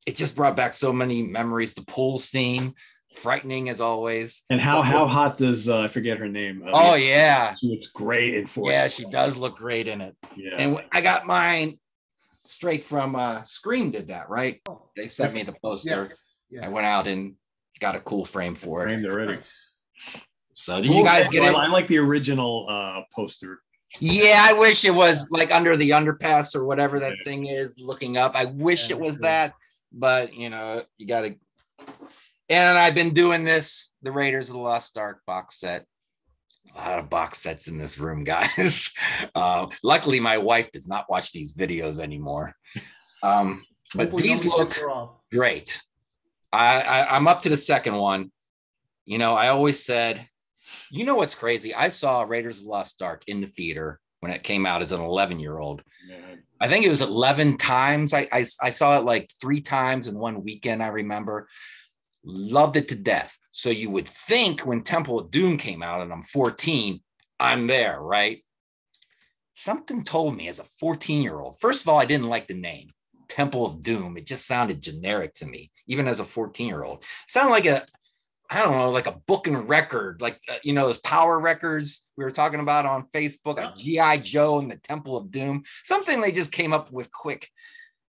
it just brought back so many memories. The pool scene, frightening as always. And how hot does I forget her name? Oh yeah, she looks great in 4K. Yeah, she does look great in it. Yeah, and I got mine straight from Scream. Did that right? They sent me the poster. Yes. Yeah. I went out and got a cool frame for it. Framed already. Nice. So did you guys get it? I like the original poster. Yeah, I wish it was like under the underpass or whatever that thing is looking up. I wish it was that, but you got to. And I've been doing this, the Raiders of the Lost Ark box set. A lot of box sets in this room, guys. Luckily, my wife does not watch these videos anymore. But Hopefully these look great. I'm up to the second one. I always said, what's crazy? I saw Raiders of the Lost Ark in the theater when it came out as an 11-year-old. Yeah. I think it was 11 times. I saw it like 3 times in one weekend, I remember. Loved it to death. So you would think when Temple of Doom came out and I'm 14, I'm there, right? Something told me as a 14-year-old. First of all, I didn't like the name, Temple of Doom. It just sounded generic to me, even as a 14-year-old. It sounded like like a book and record, like, those power records we were talking about on Facebook, like G.I. Joe and the Temple of Doom, something they just came up with quick.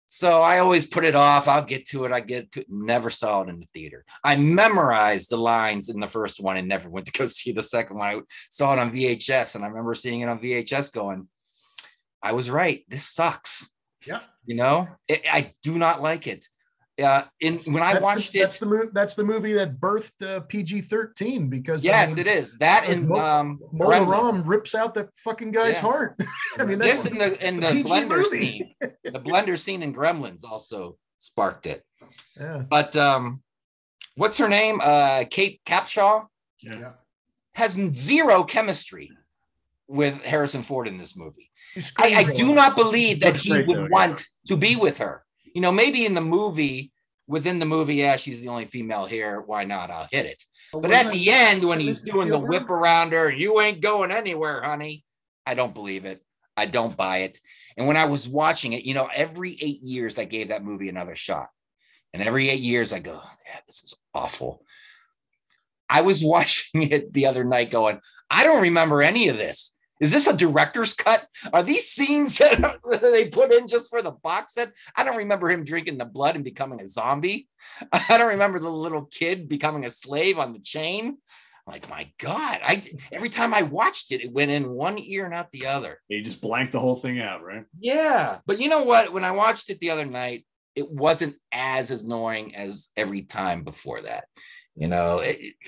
So I always put it off. I'll get to it. Never saw it in the theater. I memorized the lines in the first one and never went to go see the second one. I saw it on VHS, and I remember seeing it on VHS going, I was right. This sucks. Yeah. I do not like it. When I watched it, that's the movie that birthed PG-13 because it is that and Mola Ram rips out that fucking guy's heart. This in the blender scene, the blender scene in Gremlins also sparked it. Yeah, but what's her name? Kate Capshaw. Yeah, has zero chemistry with Harrison Ford in this movie. I do not believe that he great, would though, want to be with her. You know, maybe in the movie, within the movie, yeah, she's the only female here. Why not? I'll hit it. But at the end, when he's doing the whip around her, you ain't going anywhere, honey. I don't believe it. I don't buy it. And when I was watching it, you know, every 8 years, I gave that movie another shot. And every 8 years, I go, yeah, this is awful. I was watching it the other night going, I don't remember any of this. Is this a director's cut? Are these scenes that they put in just for the box set? I don't remember him drinking the blood and becoming a zombie. I don't remember the little kid becoming a slave on the chain. I'm like, my God, every time I watched it, it went in one ear and out the other. You just blanked the whole thing out, right? Yeah. But you know what? When I watched it the other night, it wasn't as annoying as every time before that. You know,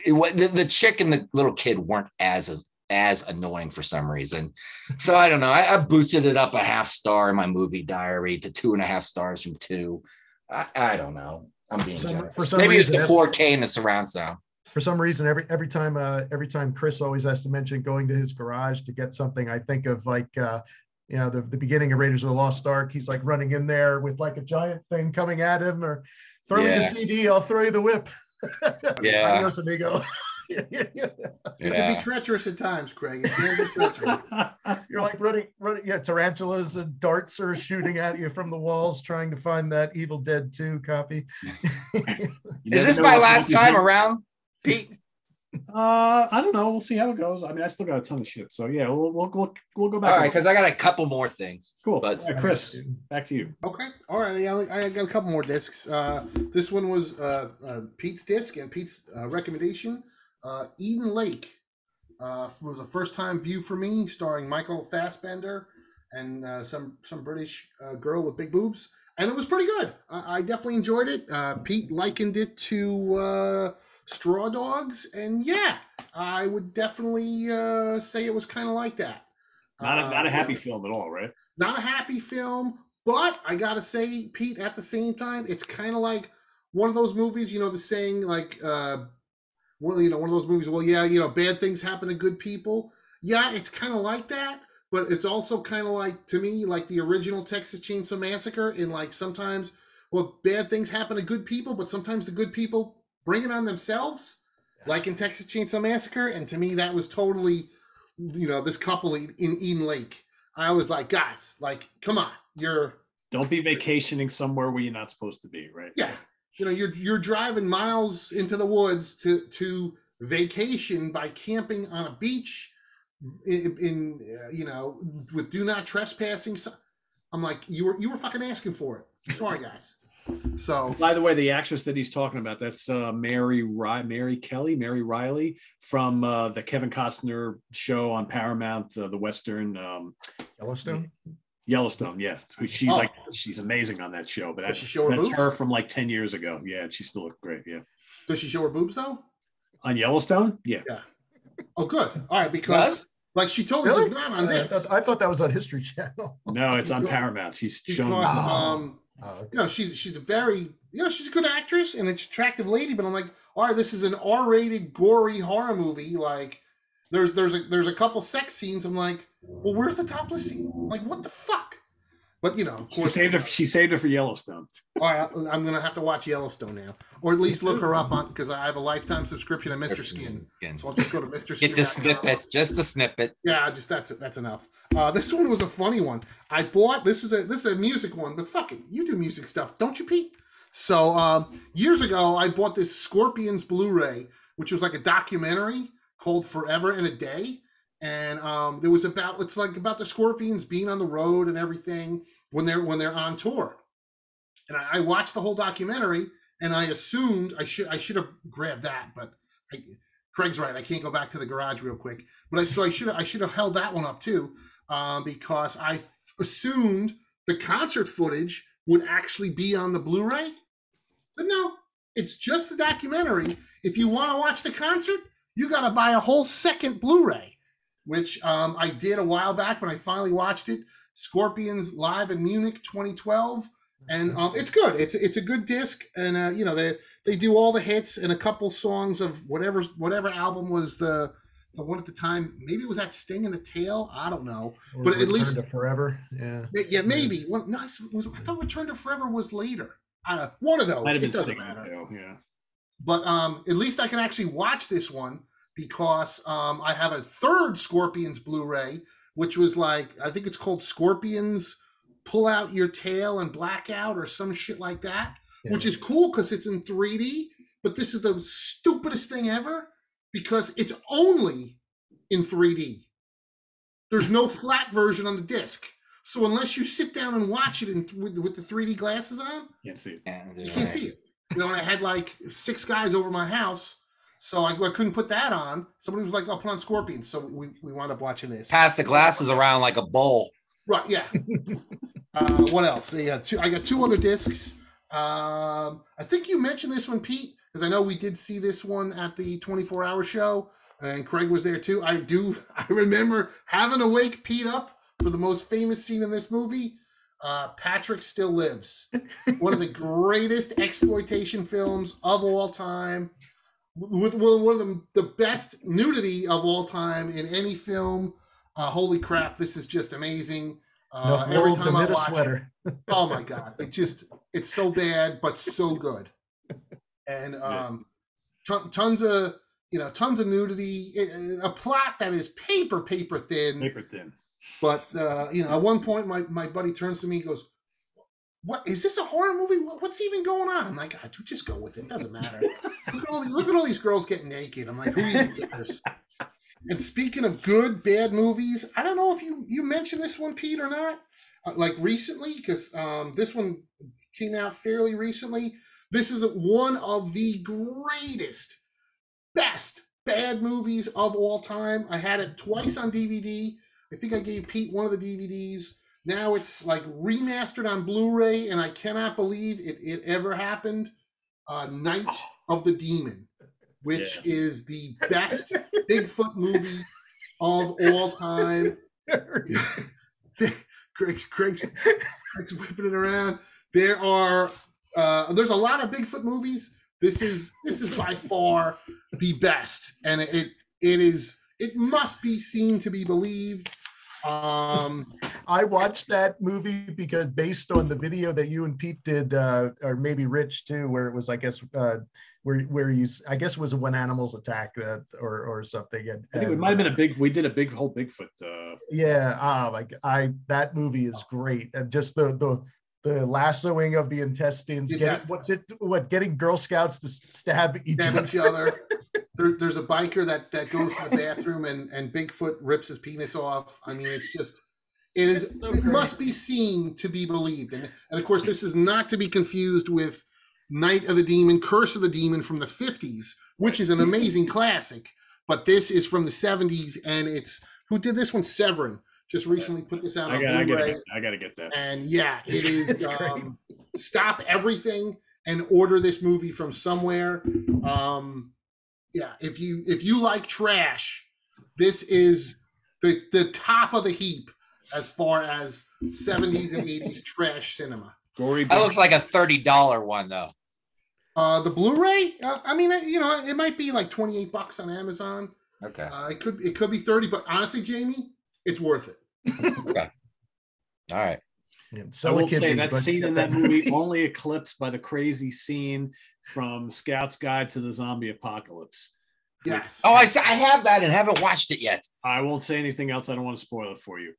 the chick and the little kid weren't as annoying for some reason. So I don't know. I boosted it up a 0.5 star in my movie diary to 2.5 stars from 2. I don't know. I'm being generous. Maybe it's the 4K and the surround sound. For some reason, every time Chris always has to mention going to his garage to get something, I think of like you know, the beginning of Raiders of the Lost Ark. He's like running in there with like a giant thing coming at him, or throw me the CD, I'll throw you the whip. Yeah. Adios, amigo. It can be treacherous at times, Craig. It can be treacherous. You're like running. Yeah, tarantulas and darts are shooting at you from the walls, trying to find that Evil Dead 2 copy. Is this my last time around, Pete? I don't know. We'll see how it goes. I mean, I still got a ton of shit. So yeah, we'll go back. All right, because I got a couple more things. Cool. But right, Chris, back to you. Okay. All right. I got a couple more discs. This one was Pete's disc and Pete's recommendation. Eden Lake was a first-time view for me, starring Michael Fassbender and some British girl with big boobs, and it was pretty good. I definitely enjoyed it. Pete likened it to Straw Dogs, and yeah, I would definitely say it was kind of like that. Not a happy film at all, right? Not a happy film, but I gotta say, Pete, at the same time, it's kind of like one of those movies. You know, the saying like. Well, you know, one of those movies, well, yeah, you know, bad things happen to good people. Yeah, it's kind of like that, but it's also kind of like, to me, like the original Texas Chainsaw Massacre, in like sometimes, well, bad things happen to good people, but sometimes the good people bring it on themselves, like in Texas Chainsaw Massacre. And to me, that was totally, you know, this couple in Eden Lake. I was like, guys, like, come on, don't be vacationing somewhere where you're not supposed to be, right? Yeah. You know, you're driving miles into the woods to vacation by camping on a beach in you know, with do not trespassing. I'm like, you were fucking asking for it. Sorry, guys. So, by the way, the actress that he's talking about, that's Mary Riley from the Kevin Costner show on Paramount, the Western Yellowstone, yeah. She's amazing on that show, but that's her from like 10 years ago. Yeah, she still looked great. Yeah. Does she show her boobs though? On Yellowstone? Yeah. Oh, good. All right, because like she totally does not on this. I thought that was on History Channel. No, it's on Paramount. She's shown. You know, she's a very, you know, she's a good actress and an attractive lady, but I'm like, all right, this is an R-rated gory horror movie. Like, there's a couple sex scenes. I'm like, well, where's the topless scene? Like, what the fuck? But you know, of course, she saved her for Yellowstone. All right, I'm gonna have to watch Yellowstone now, or at least look her up on, because I have a lifetime subscription to Mr. Skin, so I'll just go to Mr. Skin. Get the snippet, just the snippet. Yeah, just that's enough. This one was a funny one. I bought this is a music one, but fuck it, you do music stuff, don't you, Pete? So years ago, I bought this Scorpions Blu-ray, which was like a documentary called Forever in a Day. And there was about the Scorpions being on the road and everything when they're on tour. And I watched the whole documentary, and I assumed I should have grabbed that, but Craig's right. I can't go back to the garage real quick. But I should have held that one up too, because I assumed the concert footage would actually be on the Blu-ray. But no, it's just the documentary. If you want to watch the concert, you got to buy a whole second Blu-ray, which I did a while back when I finally watched it. Scorpions Live in Munich 2012. And it's good. It's a good disc. And, you know, they do all the hits and a couple songs of whatever album was the the one at the time. Maybe it was that Sting in the Tail. I don't know, Or but at Return least to Forever. Yeah. yeah, maybe. Well, no, I thought Return to Forever was later. One of those. Might have been It doesn't Sting in the matter. Tail, yeah. But at least I can actually watch this one because I have a third Scorpions Blu-ray, which was like, I think it's called Scorpions Pull Out Your Tail and Blackout or some shit like that, which is cool because it's in 3D. But this is the stupidest thing ever because it's only in 3D. There's no flat version on the disc. So unless you sit down and watch it with the 3D glasses on, you can't see it. You can't see it. You know, and I had like 6 guys over my house, so I couldn't put that on. Somebody was like, "I'll put on Scorpions," so we wound up watching this. Pass the glasses around like a bowl. Right? Yeah. What else? Yeah, I got 2 other discs. I think you mentioned this one, Pete, because I know we did see this one at the 24-hour show, and Craig was there too. I remember having to wake Pete up for the most famous scene in this movie. Patrick Still Lives, one of the greatest exploitation films of all time, with one of the best nudity of all time in any film. Holy crap, this is just amazing. Every time I watch it, oh my god, it's so bad but so good, and tons of nudity, a plot that is paper thin. But at one point, my buddy turns to me and goes, "What is this, a horror movie? What's even going on?" I'm like, "God, dude, just go with it. It doesn't matter. Look at all these girls getting naked." I'm like, "Who even cares?" And speaking of good, bad movies, I don't know if you mentioned this one, Pete, or not. Like recently, because this one came out fairly recently. This is one of the greatest, best bad movies of all time. I had it twice on DVD. I think I gave Pete one of the DVDs. Now it's like remastered on Blu-ray, and I cannot believe it ever happened. Night of the Demon, which is the best Bigfoot movie of all time. Craig's whipping it around. There's a lot of Bigfoot movies. This is by far the best, and it must be seen to be believed. I watched that movie because based on the video that you and Pete did, or maybe Rich too, where it was, I guess, where you, I guess it was when animals attack or something. I think it might have been we did a whole Bigfoot. That movie is great. And just the lassoing of the intestines, getting Girl Scouts to stab each other. There's a biker that goes to the bathroom and Bigfoot rips his penis off. I mean, it must be seen to be believed. And of course, this is not to be confused with Night of the Demon, Curse of the Demon from the 50s, which is an amazing classic. But this is from the 70s, and who did this one? Severin. Just recently put this out on Blu-ray. I gotta get that. And yeah, it is stop everything and order this movie from somewhere. Yeah, if you like trash, this is the top of the heap as far as 70s and 80s trash cinema. That looks like a $30 one though. The Blu-ray, I mean, it might be like $28 on Amazon. Okay. It could be 30, but honestly, Jamie, it's worth it. Okay. All right. Yeah, I will say that scene in that movie only eclipsed by the crazy scene from Scout's Guide to the Zombie Apocalypse. Yes. Oh, I have that and haven't watched it yet. I won't say anything else. I don't want to spoil it for you.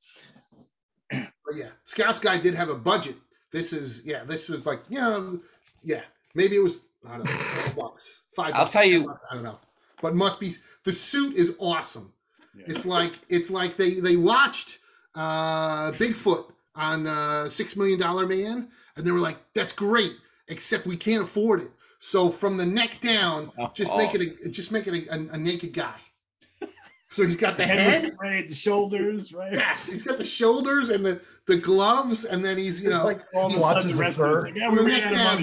But yeah, Scout's Guide did have a budget. This was like, maybe it was, I don't know, $12, $5. I'll tell you. I don't know. But must be, the suit is awesome. Yeah. It's like they watched Bigfoot on $6 Million Man, and they were like, "That's great, except we can't afford it. So from the neck down, just make it a naked guy." So he's got the head, right, the shoulders, right? Yes, he's got the shoulders and the gloves, and then he's like all the neck down.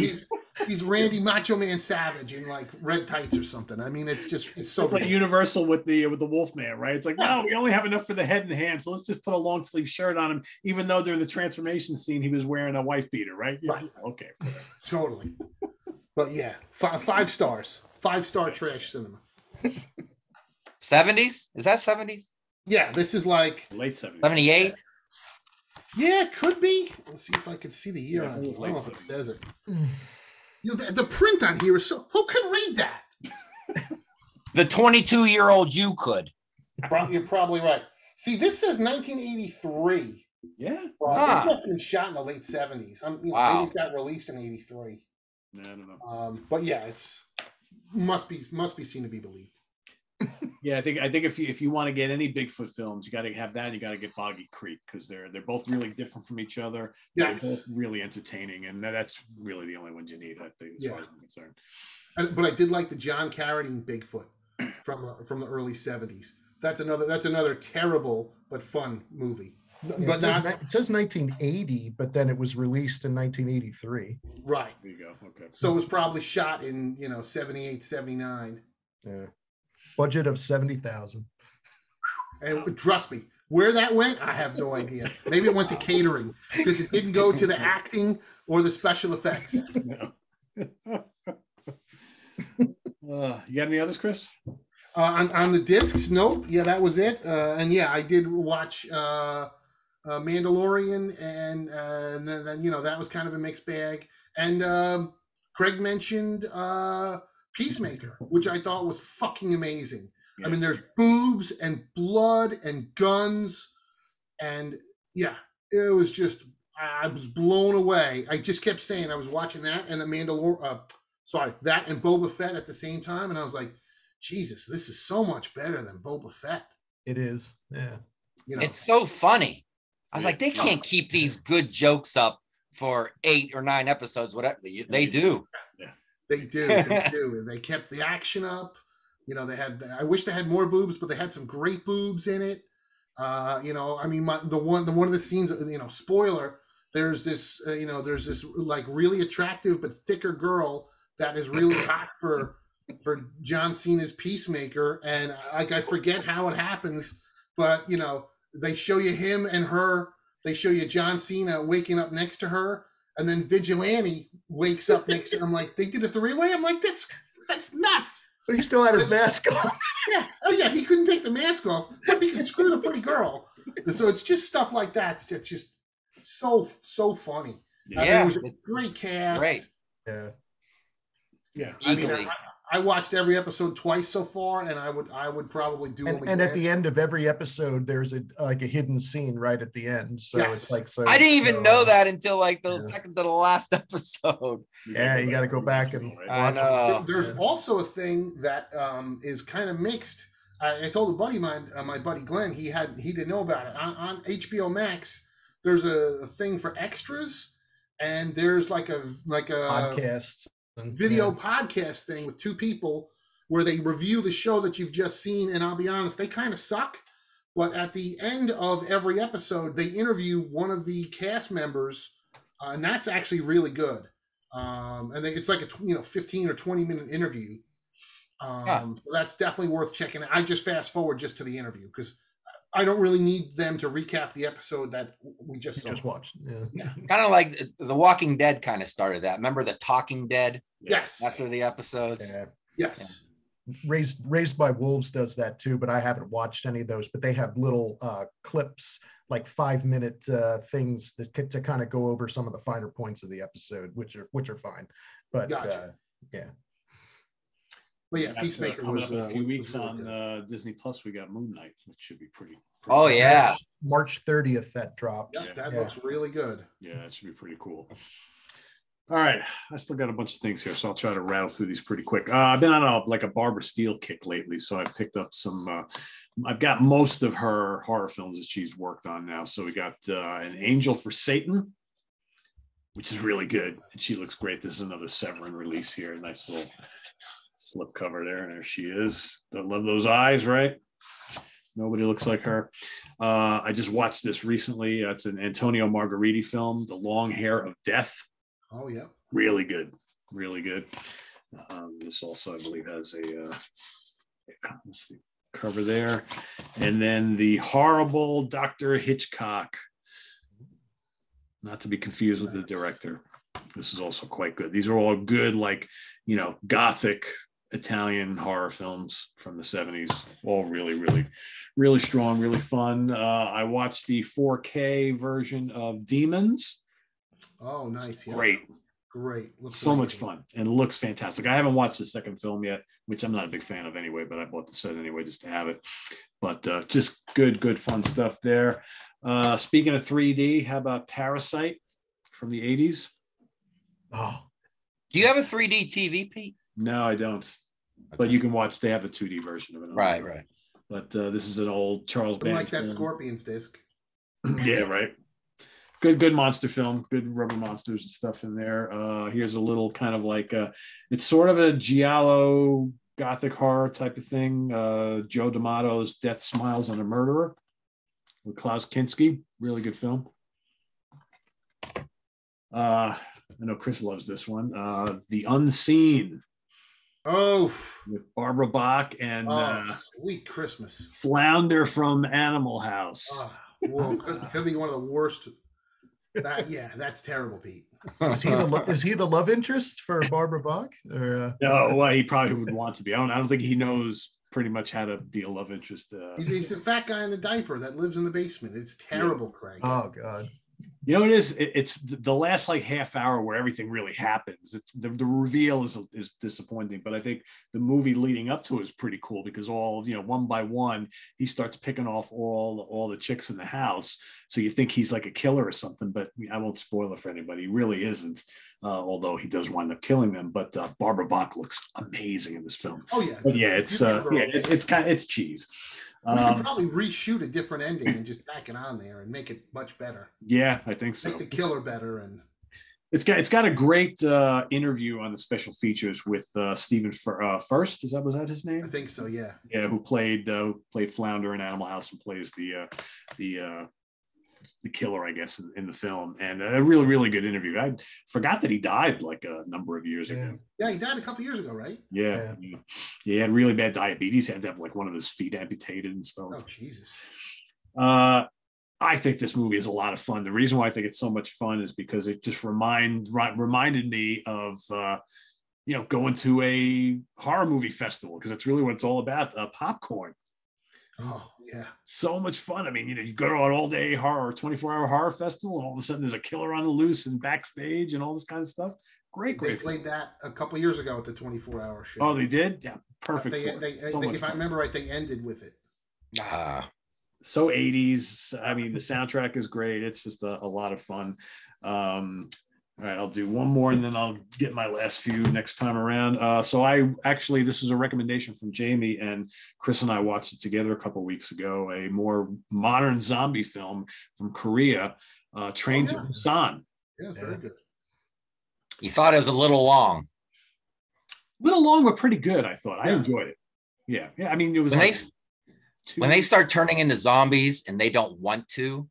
He's Randy Macho Man Savage in like red tights or something. I mean, it's so like Universal with the Wolfman, right? It's like, no, we only have enough for the head and the hands, so let's just put a long sleeve shirt on him. Even though during the transformation scene he was wearing a wife beater, right? Yeah. Right. Okay. Totally. But yeah, 5 stars, 5-star trash cinema. 70s? Is that 70s? Yeah, this is like late 70s. 78? Yeah, it could be. Let's see if I can see the year Yeah, on it it. was I don't know late if it 70s. says it. You know, the print on here is so. Who could read that? The 22-year-old you could. You're probably right. See, this says 1983. Yeah. Well, this must have been shot in the late 70s. Wow. Maybe it got released in 83. I don't know. But yeah, it's must be seen to be believed. Yeah, I think if you want to get any Bigfoot films, you got to have that, and you got to get Boggy Creek, because they're both really different from each other. Yes. They're both really entertaining, and that's really the only ones you need, I think, as far as I'm concerned. But I did like the John Carradine Bigfoot from the early 70s. That's another terrible but fun movie. Yeah, it says 1980, but then it was released in 1983. Right. There you go. Okay. So it was probably shot in 78, 79. Yeah. Budget of $70,000. And trust me, where that went, I have no idea. Maybe it went to catering, because it didn't go to the acting or the special effects. No. You got any others, Chris? On the discs, nope. Yeah, that was it. And yeah, I did watch Mandalorian, and then that was kind of a mixed bag. And Craig mentioned Peacemaker, which I thought was fucking amazing. Yeah. I mean, there's boobs and blood and guns, and yeah, it was just, I was blown away. I just kept saying, I was watching that and that and Boba Fett at the same time, and I was like, Jesus, this is so much better than Boba Fett. It is, yeah. It's so funny. I was like, they can't keep these good jokes up for 8 or 9 episodes, whatever. They do. Yeah. They do. They do. They kept the action up. They had. I wish they had more boobs, but they had some great boobs in it. I mean, one of the scenes. Spoiler. There's this. There's this like really attractive but thicker girl that is really hot for John Cena's Peacemaker, and I forget how it happens, but they show you him and her. They show you John Cena waking up next to her, and then Vigilante wakes up next to her. I'm like, they did a 3-way? I'm like, that's nuts. But he still had his mask on. Yeah. Oh, yeah. He couldn't take the mask off, but he could screw the pretty girl. So it's just stuff like that. It's just so funny. Yeah. It was a great cast. Great. Yeah. Yeah. I mean, I watched every episode twice so far, and I would probably do them again. And at the end of every episode, there's a hidden scene right at the end. So yes. It's like, I didn't even know that until like the second to the last episode. Yeah, you got to go back and watch. There's also a thing that is kind of mixed. I told a buddy of mine, my buddy Glenn, he didn't know about it. On HBO Max, there's a thing for extras, and there's like a podcast. Video podcast thing with 2 people where they review the show that you've just seen, and I'll be honest, they kind of suck. But at the end of every episode, they interview one of the cast members, and that's actually really good. It's like a 15 or 20-minute interview. So that's definitely worth checking out. I just fast forward just to the interview because I don't really need them to recap the episode that we just watched. Yeah. Kind of like The Walking Dead kind of started that. Remember The Talking Dead? Yes. After the episodes. Yeah. Yes. Yeah. Raised by Wolves does that too, but I haven't watched any of those. But they have little clips, like 5-minute things to kind of go over some of the finer points of the episode, which are fine. But gotcha. Yeah. But yeah, Peacemaker was a few weeks really on Disney Plus. We got Moon Knight, which should be pretty oh cool. yeah, March 30th that drops. Yeah, that looks really good. Yeah, that should be pretty cool. All right, I still got a bunch of things here, so I'll try to rattle through these pretty quick. I've been on a Barbara Steele kick lately, so I picked up some. I've got most of her horror films that she's worked on now. So we got An Angel for Satan, which is really good, and she looks great. This is another Severin release here. Nice little slip cover there. There she is. I love those eyes, right? Nobody looks like her. I just watched this recently. It's an Antonio Margheriti film, The Long Hair of Death. Oh, yeah. Really good. Really good. This also, I believe, has let's see, cover there. And then The Horrible Dr. Hitchcock. Not to be confused with the director. This is also quite good. These are all good, like, Gothic Italian horror films from the 70s. All really, really, really strong, really fun. I watched the 4K version of Demons. Oh, nice. Yeah. Great. Looks so amazing. much fun and looks fantastic. I haven't watched the second film yet, which I'm not a big fan of anyway, but I bought the set anyway just to have it. But just good fun stuff there. Speaking of 3D, how about Parasite from the 80s? Oh, Do you have a 3D TV, Pete? No, I don't. But you can watch. They have the 2D version of it. Right. But this is an old Charles Band. Like that Scorpions disc. Yeah, right. Good monster film. Good rubber monsters and stuff in there. Here's a little kind of like it's sort of a giallo gothic horror type of thing. Joe D'Amato's Death Smiles on a Murderer with Klaus Kinski. Really good film. I know Chris loves this one. The Unseen. Oh, with Barbara Bach and sweet Christmas. Flounder from Animal House. Well, could be one of the worst. That's terrible, Pete. Is he the love interest for Barbara Bach? Or, No, well, he probably would want to be. I don't think he knows pretty much how to be a love interest. He's a fat guy in the diaper that lives in the basement. It's terrible, yeah. Craig. Oh God. You know, it's the last like half hour where everything really happens. It's the reveal is disappointing, but I think the movie leading up to it is pretty cool because one by one he starts picking off all the chicks in the house. So you think he's like a killer or something, but I won't spoil it for anybody. He really isn't, although he does wind up killing them. But Barbara Bach looks amazing in this film. Oh yeah, but yeah, it's cheese. We could probably reshoot a different ending and just tack it on there and make it much better. Yeah, I think so. Make the killer better, and it's got a great interview on the special features with Stephen First. Was that his name? I think so. Yeah. Yeah, who played Flounder in Animal House and plays the killer, I guess, in the film, and a really, really good interview. I forgot that he died like a number of years ago. Yeah, he died a couple years ago, right? Yeah. He had really bad diabetes. He had to have like one of his feet amputated and stuff. Oh, Jesus. I think this movie is a lot of fun. The reason why I think it's so much fun is because it just reminded me of going to a horror movie festival, because that's really what it's all about. Popcorn. Oh yeah, so much fun. I mean, you go to an all-day horror, 24-hour horror festival, and all of a sudden there's a killer on the loose and backstage and all this kind of stuff. Great. They played that a couple years ago at the 24-hour show. Oh, they did? Yeah, perfect. If I remember right, they ended with it. So 80s. I mean, the soundtrack is great. It's just a lot of fun. All right, I'll do one more and then I'll get my last few next time around. This was a recommendation from Jamie, and Chris and I watched it together a couple of weeks ago, a more modern zombie film from Korea, Train to Busan. Yeah, it's very good. You thought it was a little long. Little long, but pretty good, I thought. I enjoyed it. Yeah. I mean, it was when they start turning into zombies and they don't want to,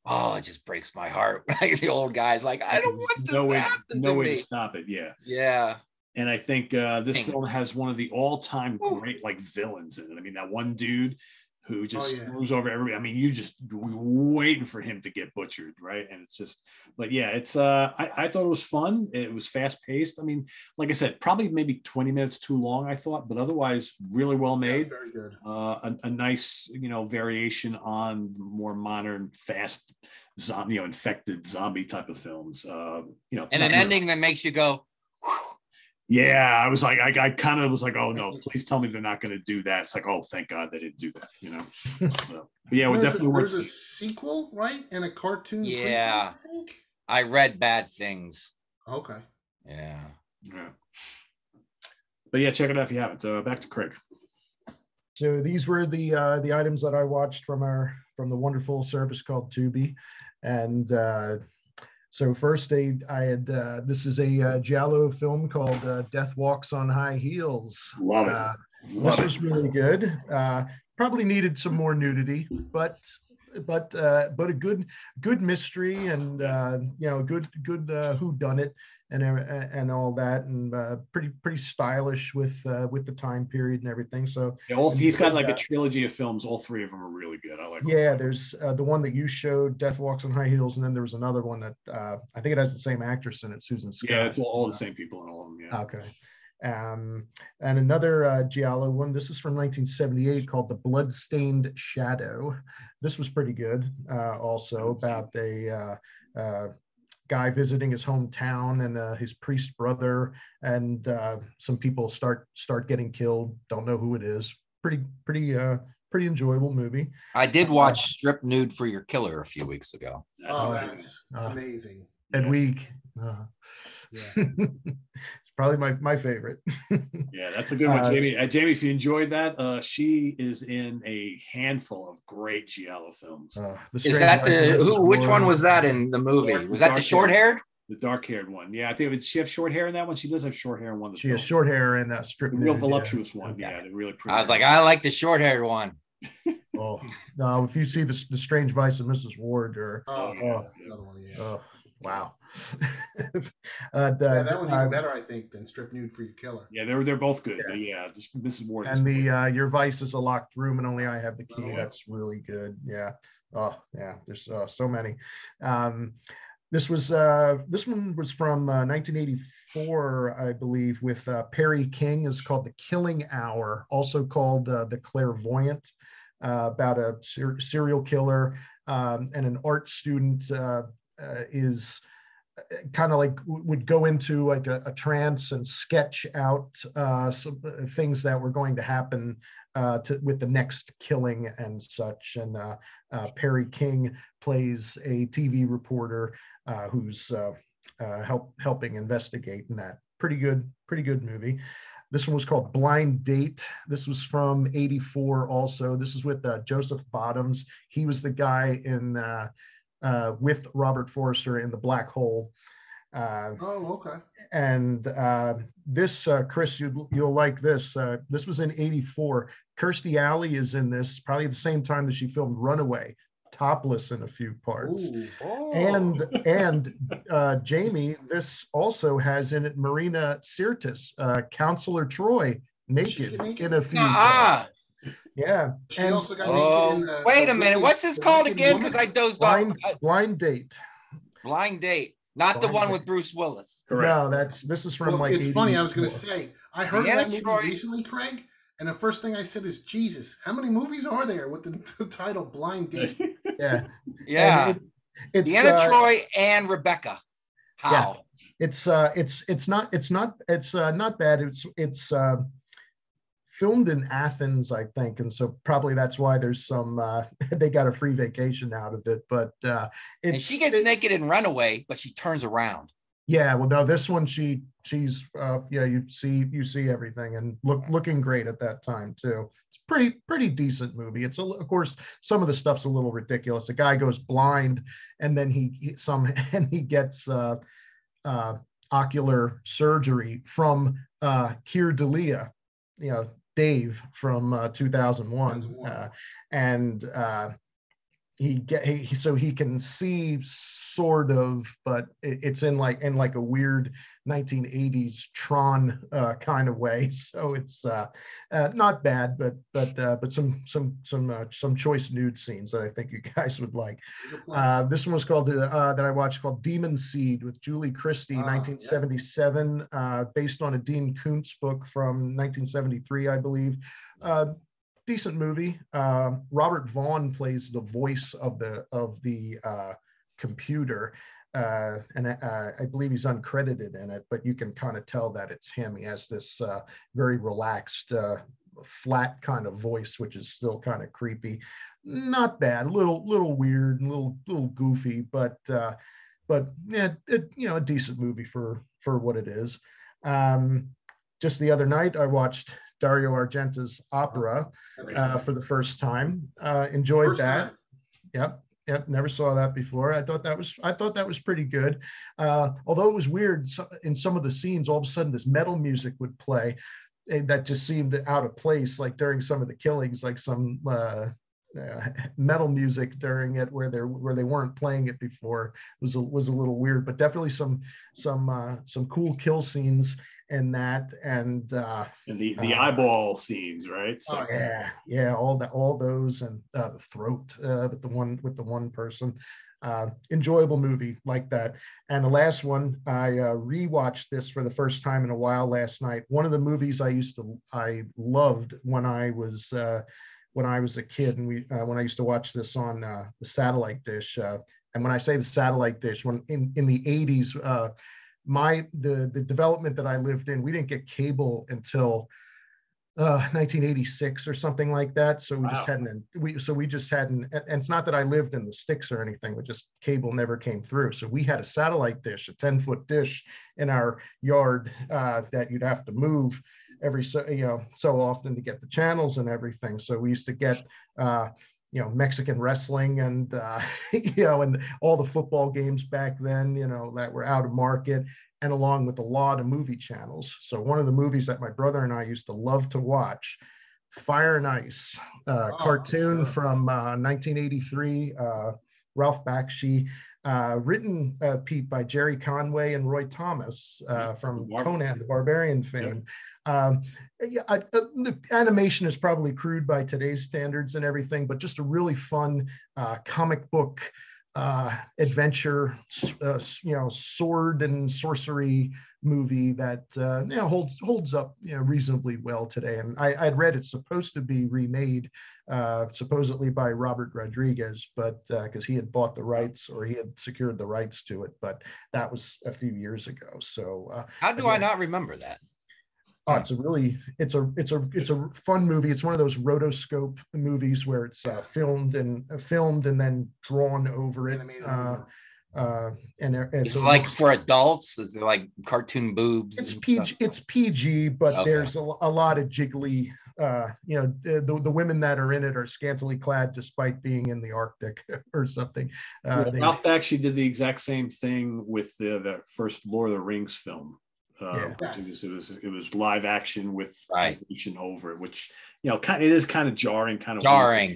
oh, it just breaks my heart. The old guy's like, I don't want this to happen to me. No way to stop it. Yeah. Yeah. And I think this film has one of the all-time great villains in it. I mean, that one dude who just screws over everybody. I mean, we're waiting for him to get butchered, right? And it's just, but yeah, it's I thought it was fun. It was fast-paced. I mean, like I said, probably maybe 20 minutes too long, I thought, but otherwise really well made. Yeah, very good. A nice, variation on more modern, fast zombie, infected zombie type of films. And an ending that makes you go, whew. Yeah, I was like, I kind of was like, oh no, please tell me they're not going to do that. It's like, oh, thank God they didn't do that, So, but yeah, there's a sequel, right? And a cartoon. Yeah, prequel, I think. I read bad things. Okay. Yeah. But yeah, check it out if you haven't. Back to Craig. So these were the items that I watched from the wonderful service called Tubi, and. So first, I had this is a giallo film called Death Walks on High Heels. Love it. This was really good. Probably needed some more nudity, but a good mystery and good whodunit and all that, and pretty stylish with the time period and everything. So he's got like a trilogy of films. All three of them are really good. I like. Yeah, there's the one that you showed, Death Walks on High Heels, and then there was another one that I think it has the same actress in it, Susan Scott. Yeah, it's all the same people in all of them. Yeah. Okay. And another giallo one. This is from 1978 called The Bloodstained Shadow. This was pretty good. Also about a guy visiting his hometown and his priest brother, and some people start getting killed. Don't know who it is. Pretty enjoyable movie. I did watch Strip Nude for Your Killer a few weeks ago. That's amazing. Edwig. Yeah. It's probably my favorite. Yeah, that's a good one, Jamie. Jamie, if you enjoyed that, she is in a handful of great giallo films. Is that which one was that in the movie? Was that the short-haired? The dark-haired one. Yeah, I think did she have short hair in that one? She does have short hair in one of the films. She has short hair and Strip Nude. Real voluptuous one. Yeah, they're really pretty. I was like, I like the short-haired one. Oh no! If you see the Strange Vice of Mrs. Ward, or another one, wow. That one's even better, I think, than Strip Nude for Your Killer. Yeah, they're both good. Yeah, just Mrs. Ward. And Your Vice is a locked room and only I have the key. That's really good. Yeah. Oh yeah. There's so many. This one was from 1984, I believe, with Perry King. It's called The Killing Hour, also called The Clairvoyant, about a serial killer and an art student is kind of like would go into like a trance and sketch out some things that were going to happen with the next killing and such. And Perry King plays a TV reporter who's helping investigate in that. Pretty good movie. This one was called Blind Date. This was from '84 also. This is with Joseph Bottoms. He was the guy in with Robert Forster in The Black Hole. Okay. And this, Chris, you'll like this. This was in '84. Kirstie Alley is in this, probably the same time that she filmed Runaway, topless in a few parts. And Jamie, this also has in it Marina Sirtis, Counselor Troy, naked in a few parts. Yeah. She also got naked in the... Wait a minute. What's this called again? Because I dozed off. Blind Date. Blind Date. Not the one with Bruce Willis. Correct. No, this is from It's funny. I was going to say, I heard of that movie recently, Craig, and the first thing I said is, Jesus, how many movies are there with the title Blind Date? Yeah. Yeah. It's Deanna Troy and Rebecca. How? Yeah. It's not bad. It's filmed in Athens, I think, and so probably that's why there's some they got a free vacation out of it. But and she gets naked in Runaway, but she turns around. Yeah, well, no, this one she's you see everything and looking great at that time too. It's pretty decent movie. It's of course some of the stuff's a little ridiculous. A guy goes blind and then he gets ocular surgery from Keir Dalia, Dave from 2001, and so he can see sort of, but it's in like a weird 1980s Tron kind of way. So it's not bad, but some choice nude scenes that I think you guys would like. This one was called that I watched called Demon Seed with Julie Christie, 1977, based on a Dean Koontz book from 1973, I believe. Decent movie. Robert Vaughn plays the voice of the computer, and I believe he's uncredited in it, but you can kind of tell that it's him. He has this very relaxed, flat kind of voice, which is still kind of creepy. Not bad. A little weird, and a little goofy, but yeah, a decent movie for what it is. Just the other night, I watched Dario Argento's Opera for the first time. Enjoyed that. Yep. Never saw that before. I thought that was pretty good. Although it was weird in some of the scenes, all of a sudden this metal music would play that just seemed out of place, like during some of the killings, like some metal music during it where they weren't playing it before was a little weird, but definitely some cool kill scenes. in that, and the eyeball scenes, right? So, all those, and the throat with the one person. Enjoyable movie like that. And the last one, I rewatched this for the first time in a while last night. One of the movies I loved when I was a kid, and when I used to watch this on the satellite dish. And when I say the satellite dish, when in the 80s, the development that I lived in, we didn't get cable until 1986 or something like that. So we just hadn't, and it's not that I lived in the sticks or anything, but just cable never came through. So we had a satellite dish, a 10-foot dish in our yard that you'd have to move every so often to get the channels and everything. So we used to get Mexican wrestling and and all the football games back then, that were out of market, and along with a lot of movie channels. So one of the movies that my brother and I used to love to watch, Fire and Ice, cartoon from 1983, Ralph Bakshi, written, Pete, by Jerry Conway and Roy Thomas from Conan the Barbarian fame. The animation is probably crude by today's standards and everything, but just a really fun comic book adventure, sword and sorcery movie that holds up reasonably well today. And I'd read it's supposed to be remade, supposedly by Robert Rodriguez, but because he had bought the rights, or he had secured the rights to it, but that was a few years ago. So how do I not remember that? Oh, it's a fun movie. It's one of those rotoscope movies where it's filmed and then drawn over it. Is it like for adults? Is it like cartoon boobs? It's PG, but okay. There's a lot of jiggly. The women that are in it are scantily clad despite being in the Arctic or something. Ralph Bakshi did the exact same thing with the first Lord of the Rings film. It was live action with animation over it, which it is kind of jarring,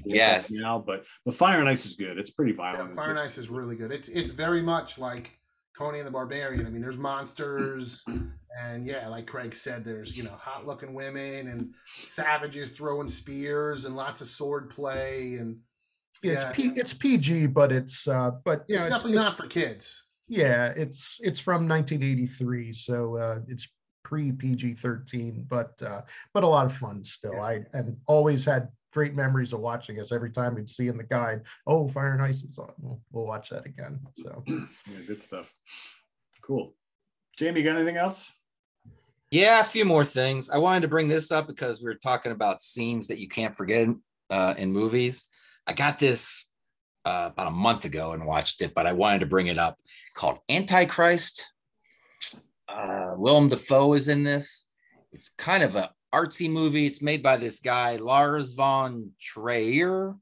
yes. Now, but Fire and Ice is good. It's pretty violent. Yeah, Fire and Ice is really good. It's very much like Conan the Barbarian. I mean, there's monsters, and like Craig said, there's hot looking women and savages throwing spears and lots of sword play, and it's PG, but it's definitely not for kids. Yeah, it's from 1983, so it's pre-PG-13, but a lot of fun still. I always had great memories of watching us. Every time we'd see in the guide, Fire and Ice is on. We'll watch that again. So good stuff. Cool. Jamie, you got anything else? Yeah, a few more things. I wanted to bring this up because we were talking about scenes that you can't forget in movies. I got this about a month ago and watched it, but I wanted to bring it up, called Antichrist. Willem Dafoe is in this. It's kind of an artsy movie. It's made by this guy, Lars von Trier.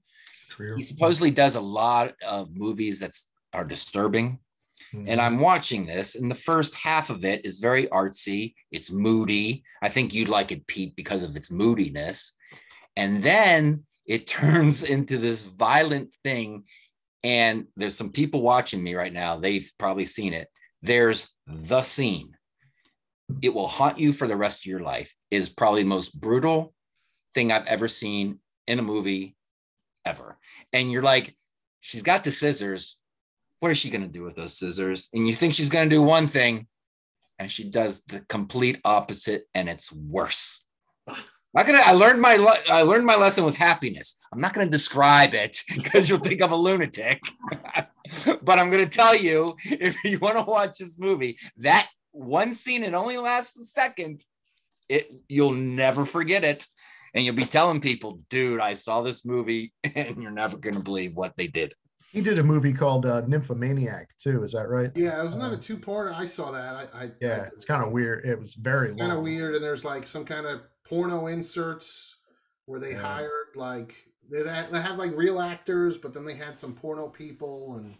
He supposedly does a lot of movies that are disturbing. Mm-hmm. And I'm watching this, and the first half of it is very artsy. It's moody. I think you'd like it, Pete, because of its moodiness. And then it turns into this violent thing. And there's some people watching me right now. They've probably seen it. There's the scene. It will haunt you for the rest of your life. It is probably the most brutal thing I've ever seen in a movie ever. And you're like, she's got the scissors. What is she going to do with those scissors? And you think she's going to do one thing, and she does the complete opposite, and it's worse. I learned my lesson with happiness. I'm not going to describe it because you'll think I'm a lunatic. But I'm going to tell you, if you want to watch this movie, that one scene, it only lasts a second. You'll never forget it. And you'll be telling people, dude, I saw this movie, and you're never going to believe what they did. He did a movie called Nymphomaniac too. Is that right? Yeah, it was not a two-parter. I saw that. It's kind of weird. It was very long. Kind of weird, and there's like some kind of porno inserts where they hired they have like real actors, but then they had some porno people. And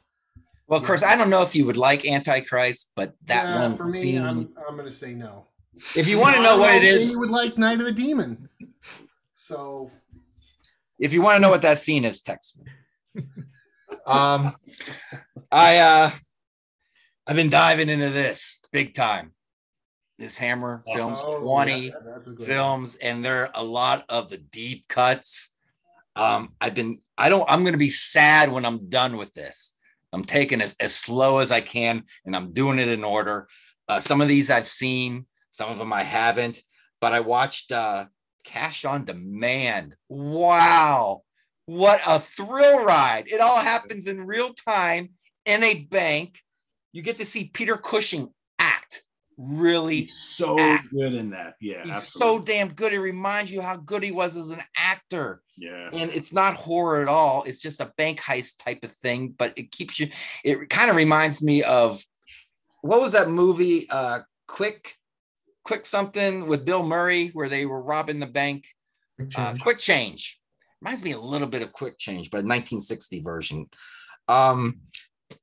well, of course, I don't know if you would like Antichrist, but that one for me, I'm going to say no. If you want to know what it is, you would like Night of the Demon. So, if you want to know what that scene is, text me. I've been diving into this big time. This Hammer films Oh, 20 yeah, that's a good films, and there are a lot of the deep cuts. I'm going to be sad when I'm done with this. I'm taking it as slow as I can, and I'm doing it in order. Some of these I've seen, some of them I haven't, but I watched Cash on Demand. Wow. What a thrill ride. It all happens in real time in a bank. You get to see Peter Cushing act. Really He's so act. good in that. Yeah, he's absolutely. so damn good. It reminds you how good he was as an actor. Yeah. And it's not horror at all. It's just a bank heist type of thing, but it keeps you, it kind of reminds me of, what was that movie? Quick something with Bill Murray where they were robbing the bank. Quick Change. Reminds me a little bit of Quick Change, but a 1960 version.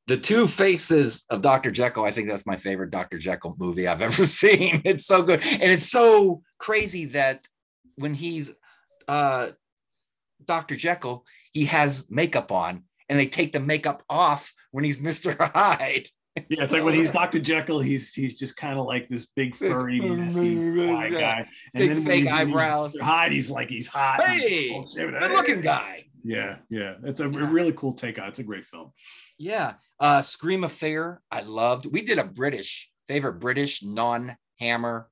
The Two Faces of Dr. Jekyll, I think that's my favorite Dr. Jekyll movie I've ever seen. It's so good. And it's so crazy that when he's Dr. Jekyll, he has makeup on, and they take the makeup off when he's Mr. Hyde. Yeah, it's like when he's Dr. Jekyll, he's just kind of like this big furry, nasty, quiet guy. And big then fake eyebrows. Mr. Hyde, he's like he's hot. Hey, good looking guy. Yeah. It's a really cool take on it. It's a great film. Yeah. Scream of Fear, I loved. We did a favorite British non-Hammer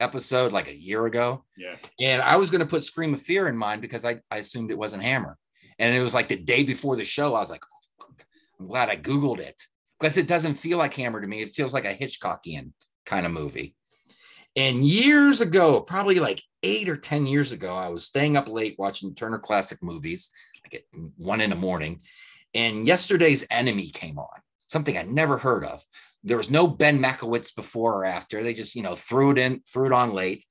episode like a year ago. Yeah. And I was going to put Scream of Fear in mine because I assumed it wasn't Hammer. And it was like the day before the show. I was like, oh, fuck. I'm glad I Googled it because it doesn't feel like Hammer to me. It feels like a Hitchcockian kind of movie. And years ago, probably like 8 or 10 years ago, I was staying up late watching Turner Classic Movies, like at 1 a.m. And Yesterday's Enemy came on, something I never heard of. There was no Ben Makowitz before or after. They just, threw it on late.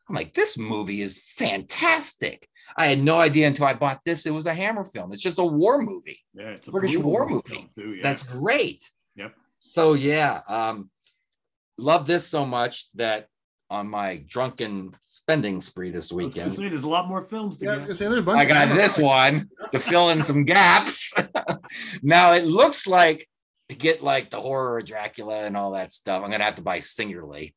I'm like, this movie is fantastic. I had no idea until I bought this. It was a Hammer film. It's just a war movie. Yeah, it's a British war movie. Too, yeah. That's great. Yep. So yeah, love this so much that on my drunken spending spree this weekend, I was gonna say, there's a lot more films to Yeah, I was gonna say there's a bunch. I got this one to fill in some gaps. Now it looks like to get like the horror of Dracula and all that stuff, I'm gonna have to buy singularly.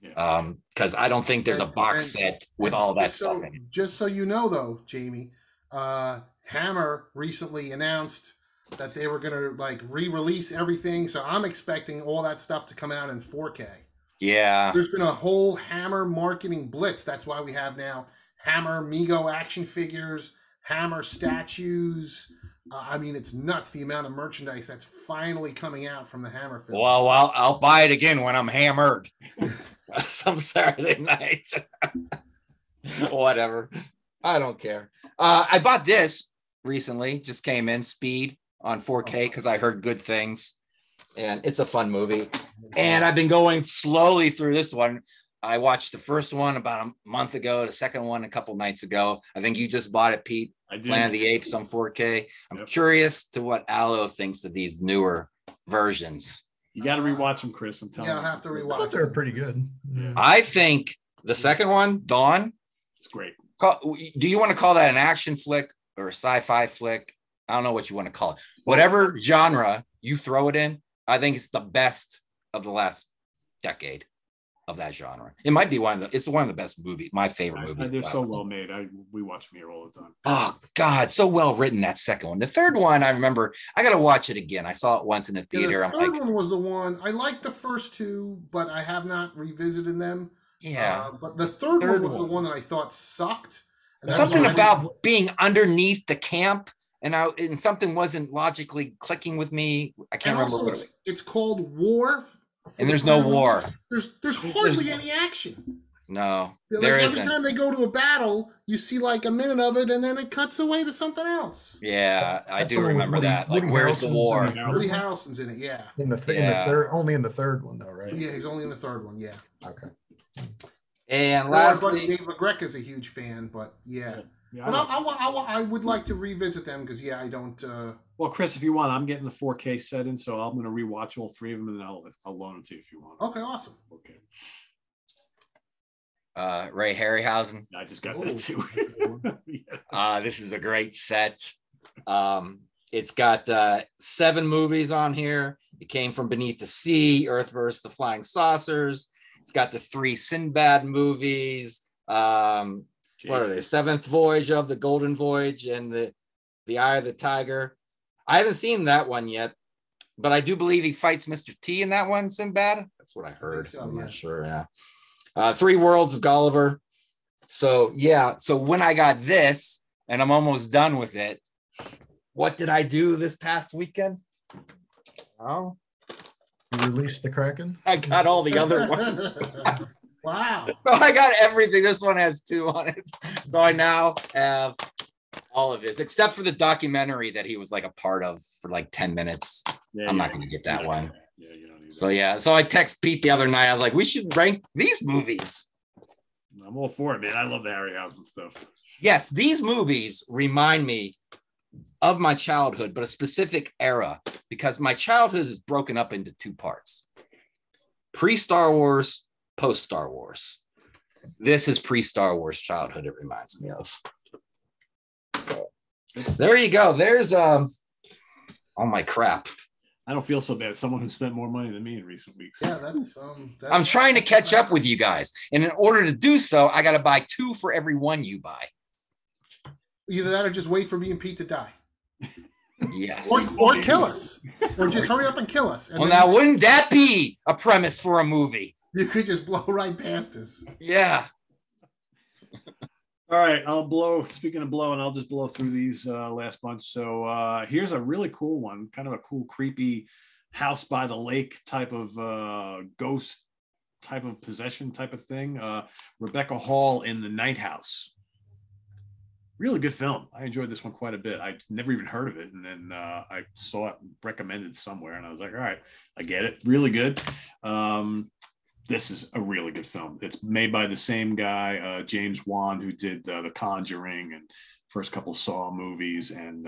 Because I don't think there's a box set with all that stuff in it. Just so you know, though, Jamie, Hammer recently announced that they were gonna like re-release everything. So I'm expecting all that stuff to come out in 4K. Yeah. There's been a whole Hammer marketing blitz. That's why we have now Hammer Mego action figures, Hammer statues. I mean, it's nuts the amount of merchandise that's finally coming out from the Hammer film. Well, I'll buy it again when I'm hammered some Saturday night. Whatever. I don't care. I bought this recently, just came in, Speed on 4K because I heard good things. And it's a fun movie. And I've been going slowly through this one. I watched the first one about a month ago, the second one a couple nights ago. I think you just bought it, Pete. I did. Planet of the Apes on 4K. I'm curious to what Laszlo thinks of these newer versions. You got to rewatch them, Chris. I'm telling you. Yeah, I'll have to rewatch. They're pretty good. Yeah. I think the second one, Dawn, It's great. do you want to call that an action flick or a sci-fi flick? I don't know what you want to call it. Whatever genre you throw it in, I think it's the best of the last decade of that genre. It might be it's one of the best movies, my favorite movies. They're so well made. We watch them here all the time. Oh God, so well written, that second one. The third one, I remember, I got to watch it again. I saw it once in the theater. Yeah, the third one was the one, I liked the first two, but I have not revisited them. Yeah. But the third one was the one that I thought sucked. And something about being underneath the camp and something wasn't logically clicking with me. I can't remember what it's called War. And there's no war. There's hardly any action. No. Every time they go to a battle, you see like a minute of it, and then it cuts away to something else. Yeah, I do remember that. Like, where's the war? Woody Harrelson's in it, yeah. In the third, only in the third one, though, right? Yeah, he's only in the third one, yeah. Okay. And lastly, Dave LaGreca's a huge fan, but yeah. But I would like to revisit them because I don't. Well, Chris, if you want, I'm getting the 4K set in, so I'm going to rewatch all three of them, and then I'll loan them to you if you want. Okay, awesome. Okay. Ray Harryhausen. I just got that too. This is a great set. It's got 7 movies on here. It came from Beneath the Sea, Earth versus the Flying Saucers, It's got the 3 Sinbad movies. What are they? 7th Voyage of the Golden Voyage and the Eye of the Tiger. I haven't seen that one yet, but I do believe he fights Mr. T in that one, Sinbad. That's what I heard. I'm not sure. Yeah. 3 Worlds of Gulliver. So yeah. So when I got this, and I'm almost done with it, what did I do this past weekend? Oh, you released the Kraken. I got all the other ones. Wow. So I got everything. This one has 2 on it. So I now have all of his, except for the documentary that he was like a part of for like 10 minutes. Yeah, I'm not going to get that one. Yeah, you don't need that. So I text Pete the other night. I was like, we should rank these movies. I'm all for it, man. I love the Harryhausen stuff. Yes, these movies remind me of my childhood, but a specific era, because my childhood is broken up into 2 parts. Pre-Star Wars, post-Star Wars. This is pre-Star Wars childhood, it reminds me of. So, there you go. There's all my crap. I don't feel so bad. Someone who spent more money than me in recent weeks. Yeah, that's I'm trying to catch up with you guys. And in order to do so, I got to buy 2 for every one you buy. Either that or just wait for me and Pete to die. Yes. Or kill us. Or just hurry up and kill us. And well, now, wouldn't that be a premise for a movie? You could just blow right past us. Yeah. All right, I'll blow. Speaking of blowing, I'll just blow through these last bunch. So here's a really cool one, kind of a cool, creepy house by the lake type of ghost type of possession type of thing. Rebecca Hall in The Night House. Really good film. I enjoyed this one quite a bit. I never even heard of it. And then I saw it recommended somewhere and I was like, all right, I get it. Really good. This is a really good film. It's made by the same guy, James Wan, who did The Conjuring and first couple Saw movies and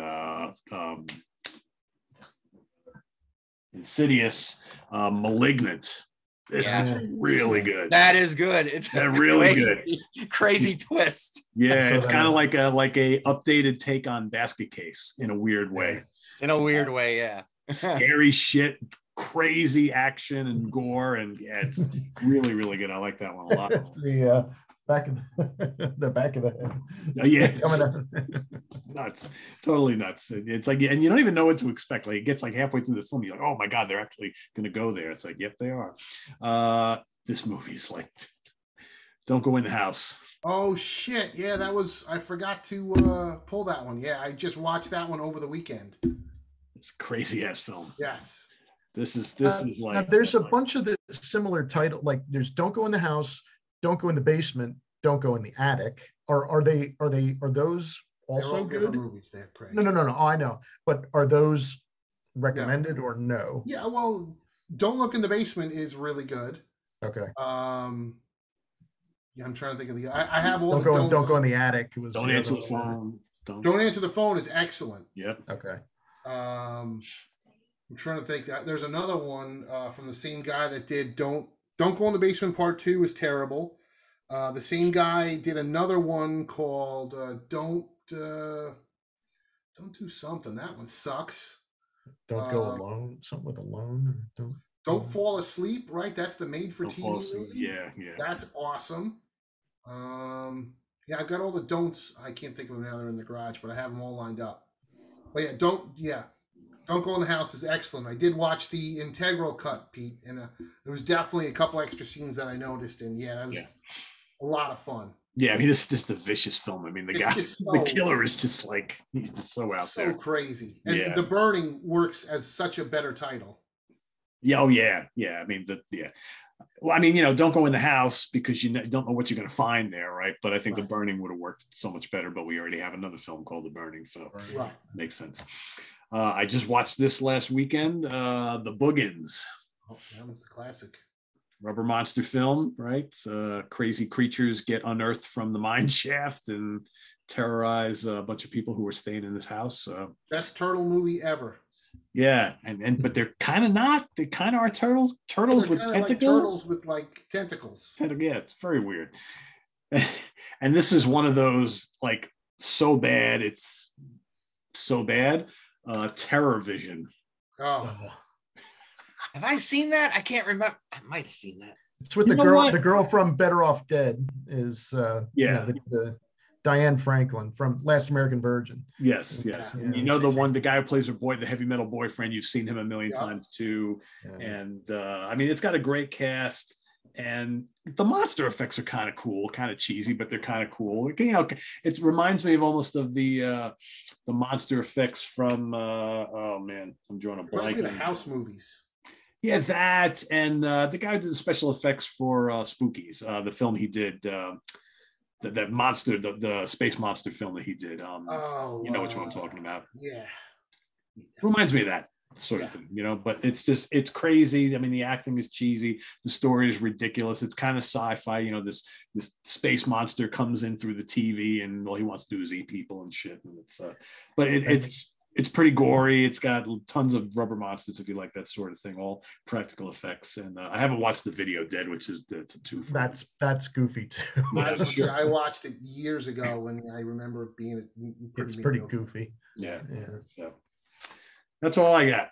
Insidious, Malignant. This is really good. That is good. It's really good. Crazy twist. Yeah, it's kind of like a updated take on Basket Case in a weird way. In a weird way, yeah. Scary shit, crazy action and gore, and yeah, it's really, really good. I like that one a lot. The back of the back of the head. Yeah, nuts, totally nuts. It's like, and you don't even know what to expect. Like it gets like halfway through the film, you're like, oh my god, they're actually going to go there. It's like, yep, they are. This movie's like, don't go in the house. Oh shit! Yeah, I forgot to pull that one. Yeah, I just watched that one over the weekend. It's a crazy ass film. Yes. This is like. Now there's a bunch of the similar title, like there's Don't Go in the House, Don't Go in the Basement, Don't Go in the Attic. Are those also all good? Different movies there, Craig. No. Oh, I know, but are those recommended or no? Yeah, well, Don't Look in the Basement is really good. Okay. Yeah, I'm trying to think of the. I have all Don't go in the attic. Don't answer the phone. Don't answer the phone is excellent. Yep. Okay. I'm trying to think. There's another one from the same guy that did Don't Go in the Basement Part 2 is terrible. The same guy did another one called Don't Do Something. That one sucks. Don't Go Alone. Something with alone. Don't Fall Asleep. Right, that's the made-for-TV movie. Yeah. That's awesome. Yeah, I've got all the don'ts. I can't think of them now. They're in the garage, but I have them all lined up. But yeah, Don't Go in the House is excellent. I did watch the integral cut, Pete, and there was definitely a couple extra scenes that I noticed, and yeah, that was a lot of fun. Yeah, I mean, this is just a vicious film. I mean, the killer is just like, he's just so out there. So crazy. And The Burning works as such a better title. Yeah, oh yeah. I mean, well, I mean, don't go in the house because you don't know what you're going to find there, right? But I think The Burning would have worked so much better, but we already have another film called The Burning, so it makes sense. I just watched this last weekend, The Boogans. Oh, that was the classic. Rubber monster film, right? Crazy creatures get unearthed from the mine shaft and terrorize a bunch of people who are staying in this house. Best turtle movie ever. Yeah, but they're kind of not. They kind of are turtles with tentacles. Like turtles with like tentacles. Yeah, it's very weird. And this is one of those like so bad it's so bad. Terror Vision. Oh. Have I seen that? I can't remember. I might have seen that. It's with the girl from Better Off Dead is the Diane Franklin from Last American Virgin. Yes. And the guy who plays her the heavy metal boyfriend, you've seen him a million times too. Yeah. And I mean, it's got a great cast, and the monster effects are kind of cool, kind of cheesy, but they're kind of cool. It reminds me of almost of the monster effects from I'm drawing a blank. The House movies. Yeah, that, and the guy who did the special effects for Spookies, the film he did, that monster, the space monster film that he did. You know which one I'm talking about. Yeah. Reminds me of that sort of thing, but it's crazy. I mean, the acting is cheesy. The story is ridiculous. It's kind of sci-fi, this space monster comes in through the TV and all he wants to do is eat people and shit. And it's pretty gory. It's got tons of rubber monsters, if you like that sort of thing, all practical effects. And I haven't watched the video Dead, which is it's a 2 for that's goofy too. I watched it years ago, and I remember it being pretty goofy. Yeah. So that's all I got.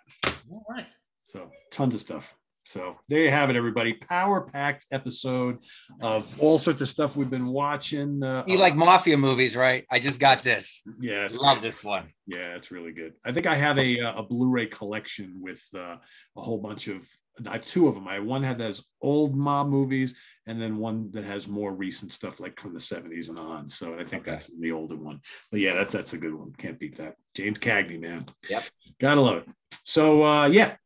All right. So tons of stuff. So there you have it, everybody. Power-packed episode of all sorts of stuff we've been watching. You like mafia movies, right? I just got this. Yeah, love this one. Yeah, it's really good. I think I have a Blu-ray collection with a whole bunch of. I have 2 of them. One has old mob movies, and then one that has more recent stuff, like from the 70s and on. So I think that's the older one. But yeah, that's a good one. Can't beat that. James Cagney, man. Yep. Gotta love it. So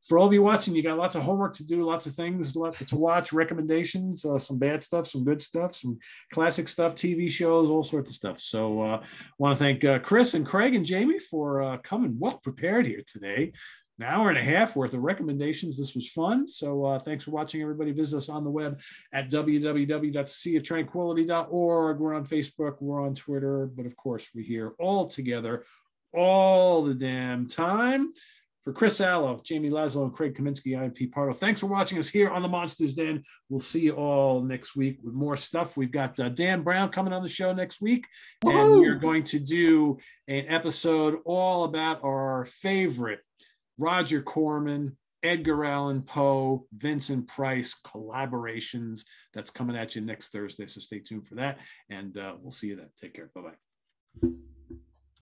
for all of you watching, you got lots of homework to do, lots of things to watch, recommendations, some bad stuff, some good stuff, some classic stuff, TV shows, all sorts of stuff. So I want to thank Chris and Craig and Jamie for coming well prepared here today. An hour and a half worth of recommendations. This was fun. So thanks for watching, everybody. Visit us on the web at www.seaoftranquility.org. We're on Facebook. We're on Twitter. But, of course, we're here all together all the damn time. For Chris Laszlo, Jamie Laszlo, and Craig Kaminski, I'm Pete Pardo. Thanks for watching us here on the Monsters Den. We'll see you all next week with more stuff. We've got Dan Brown coming on the show next week. Woo-hoo! And we're going to do an episode all about our favorite Roger Corman, Edgar Allan Poe, Vincent Price collaborations. That's coming at you next Thursday, so stay tuned for that. And we'll see you then. Take care. Bye-bye.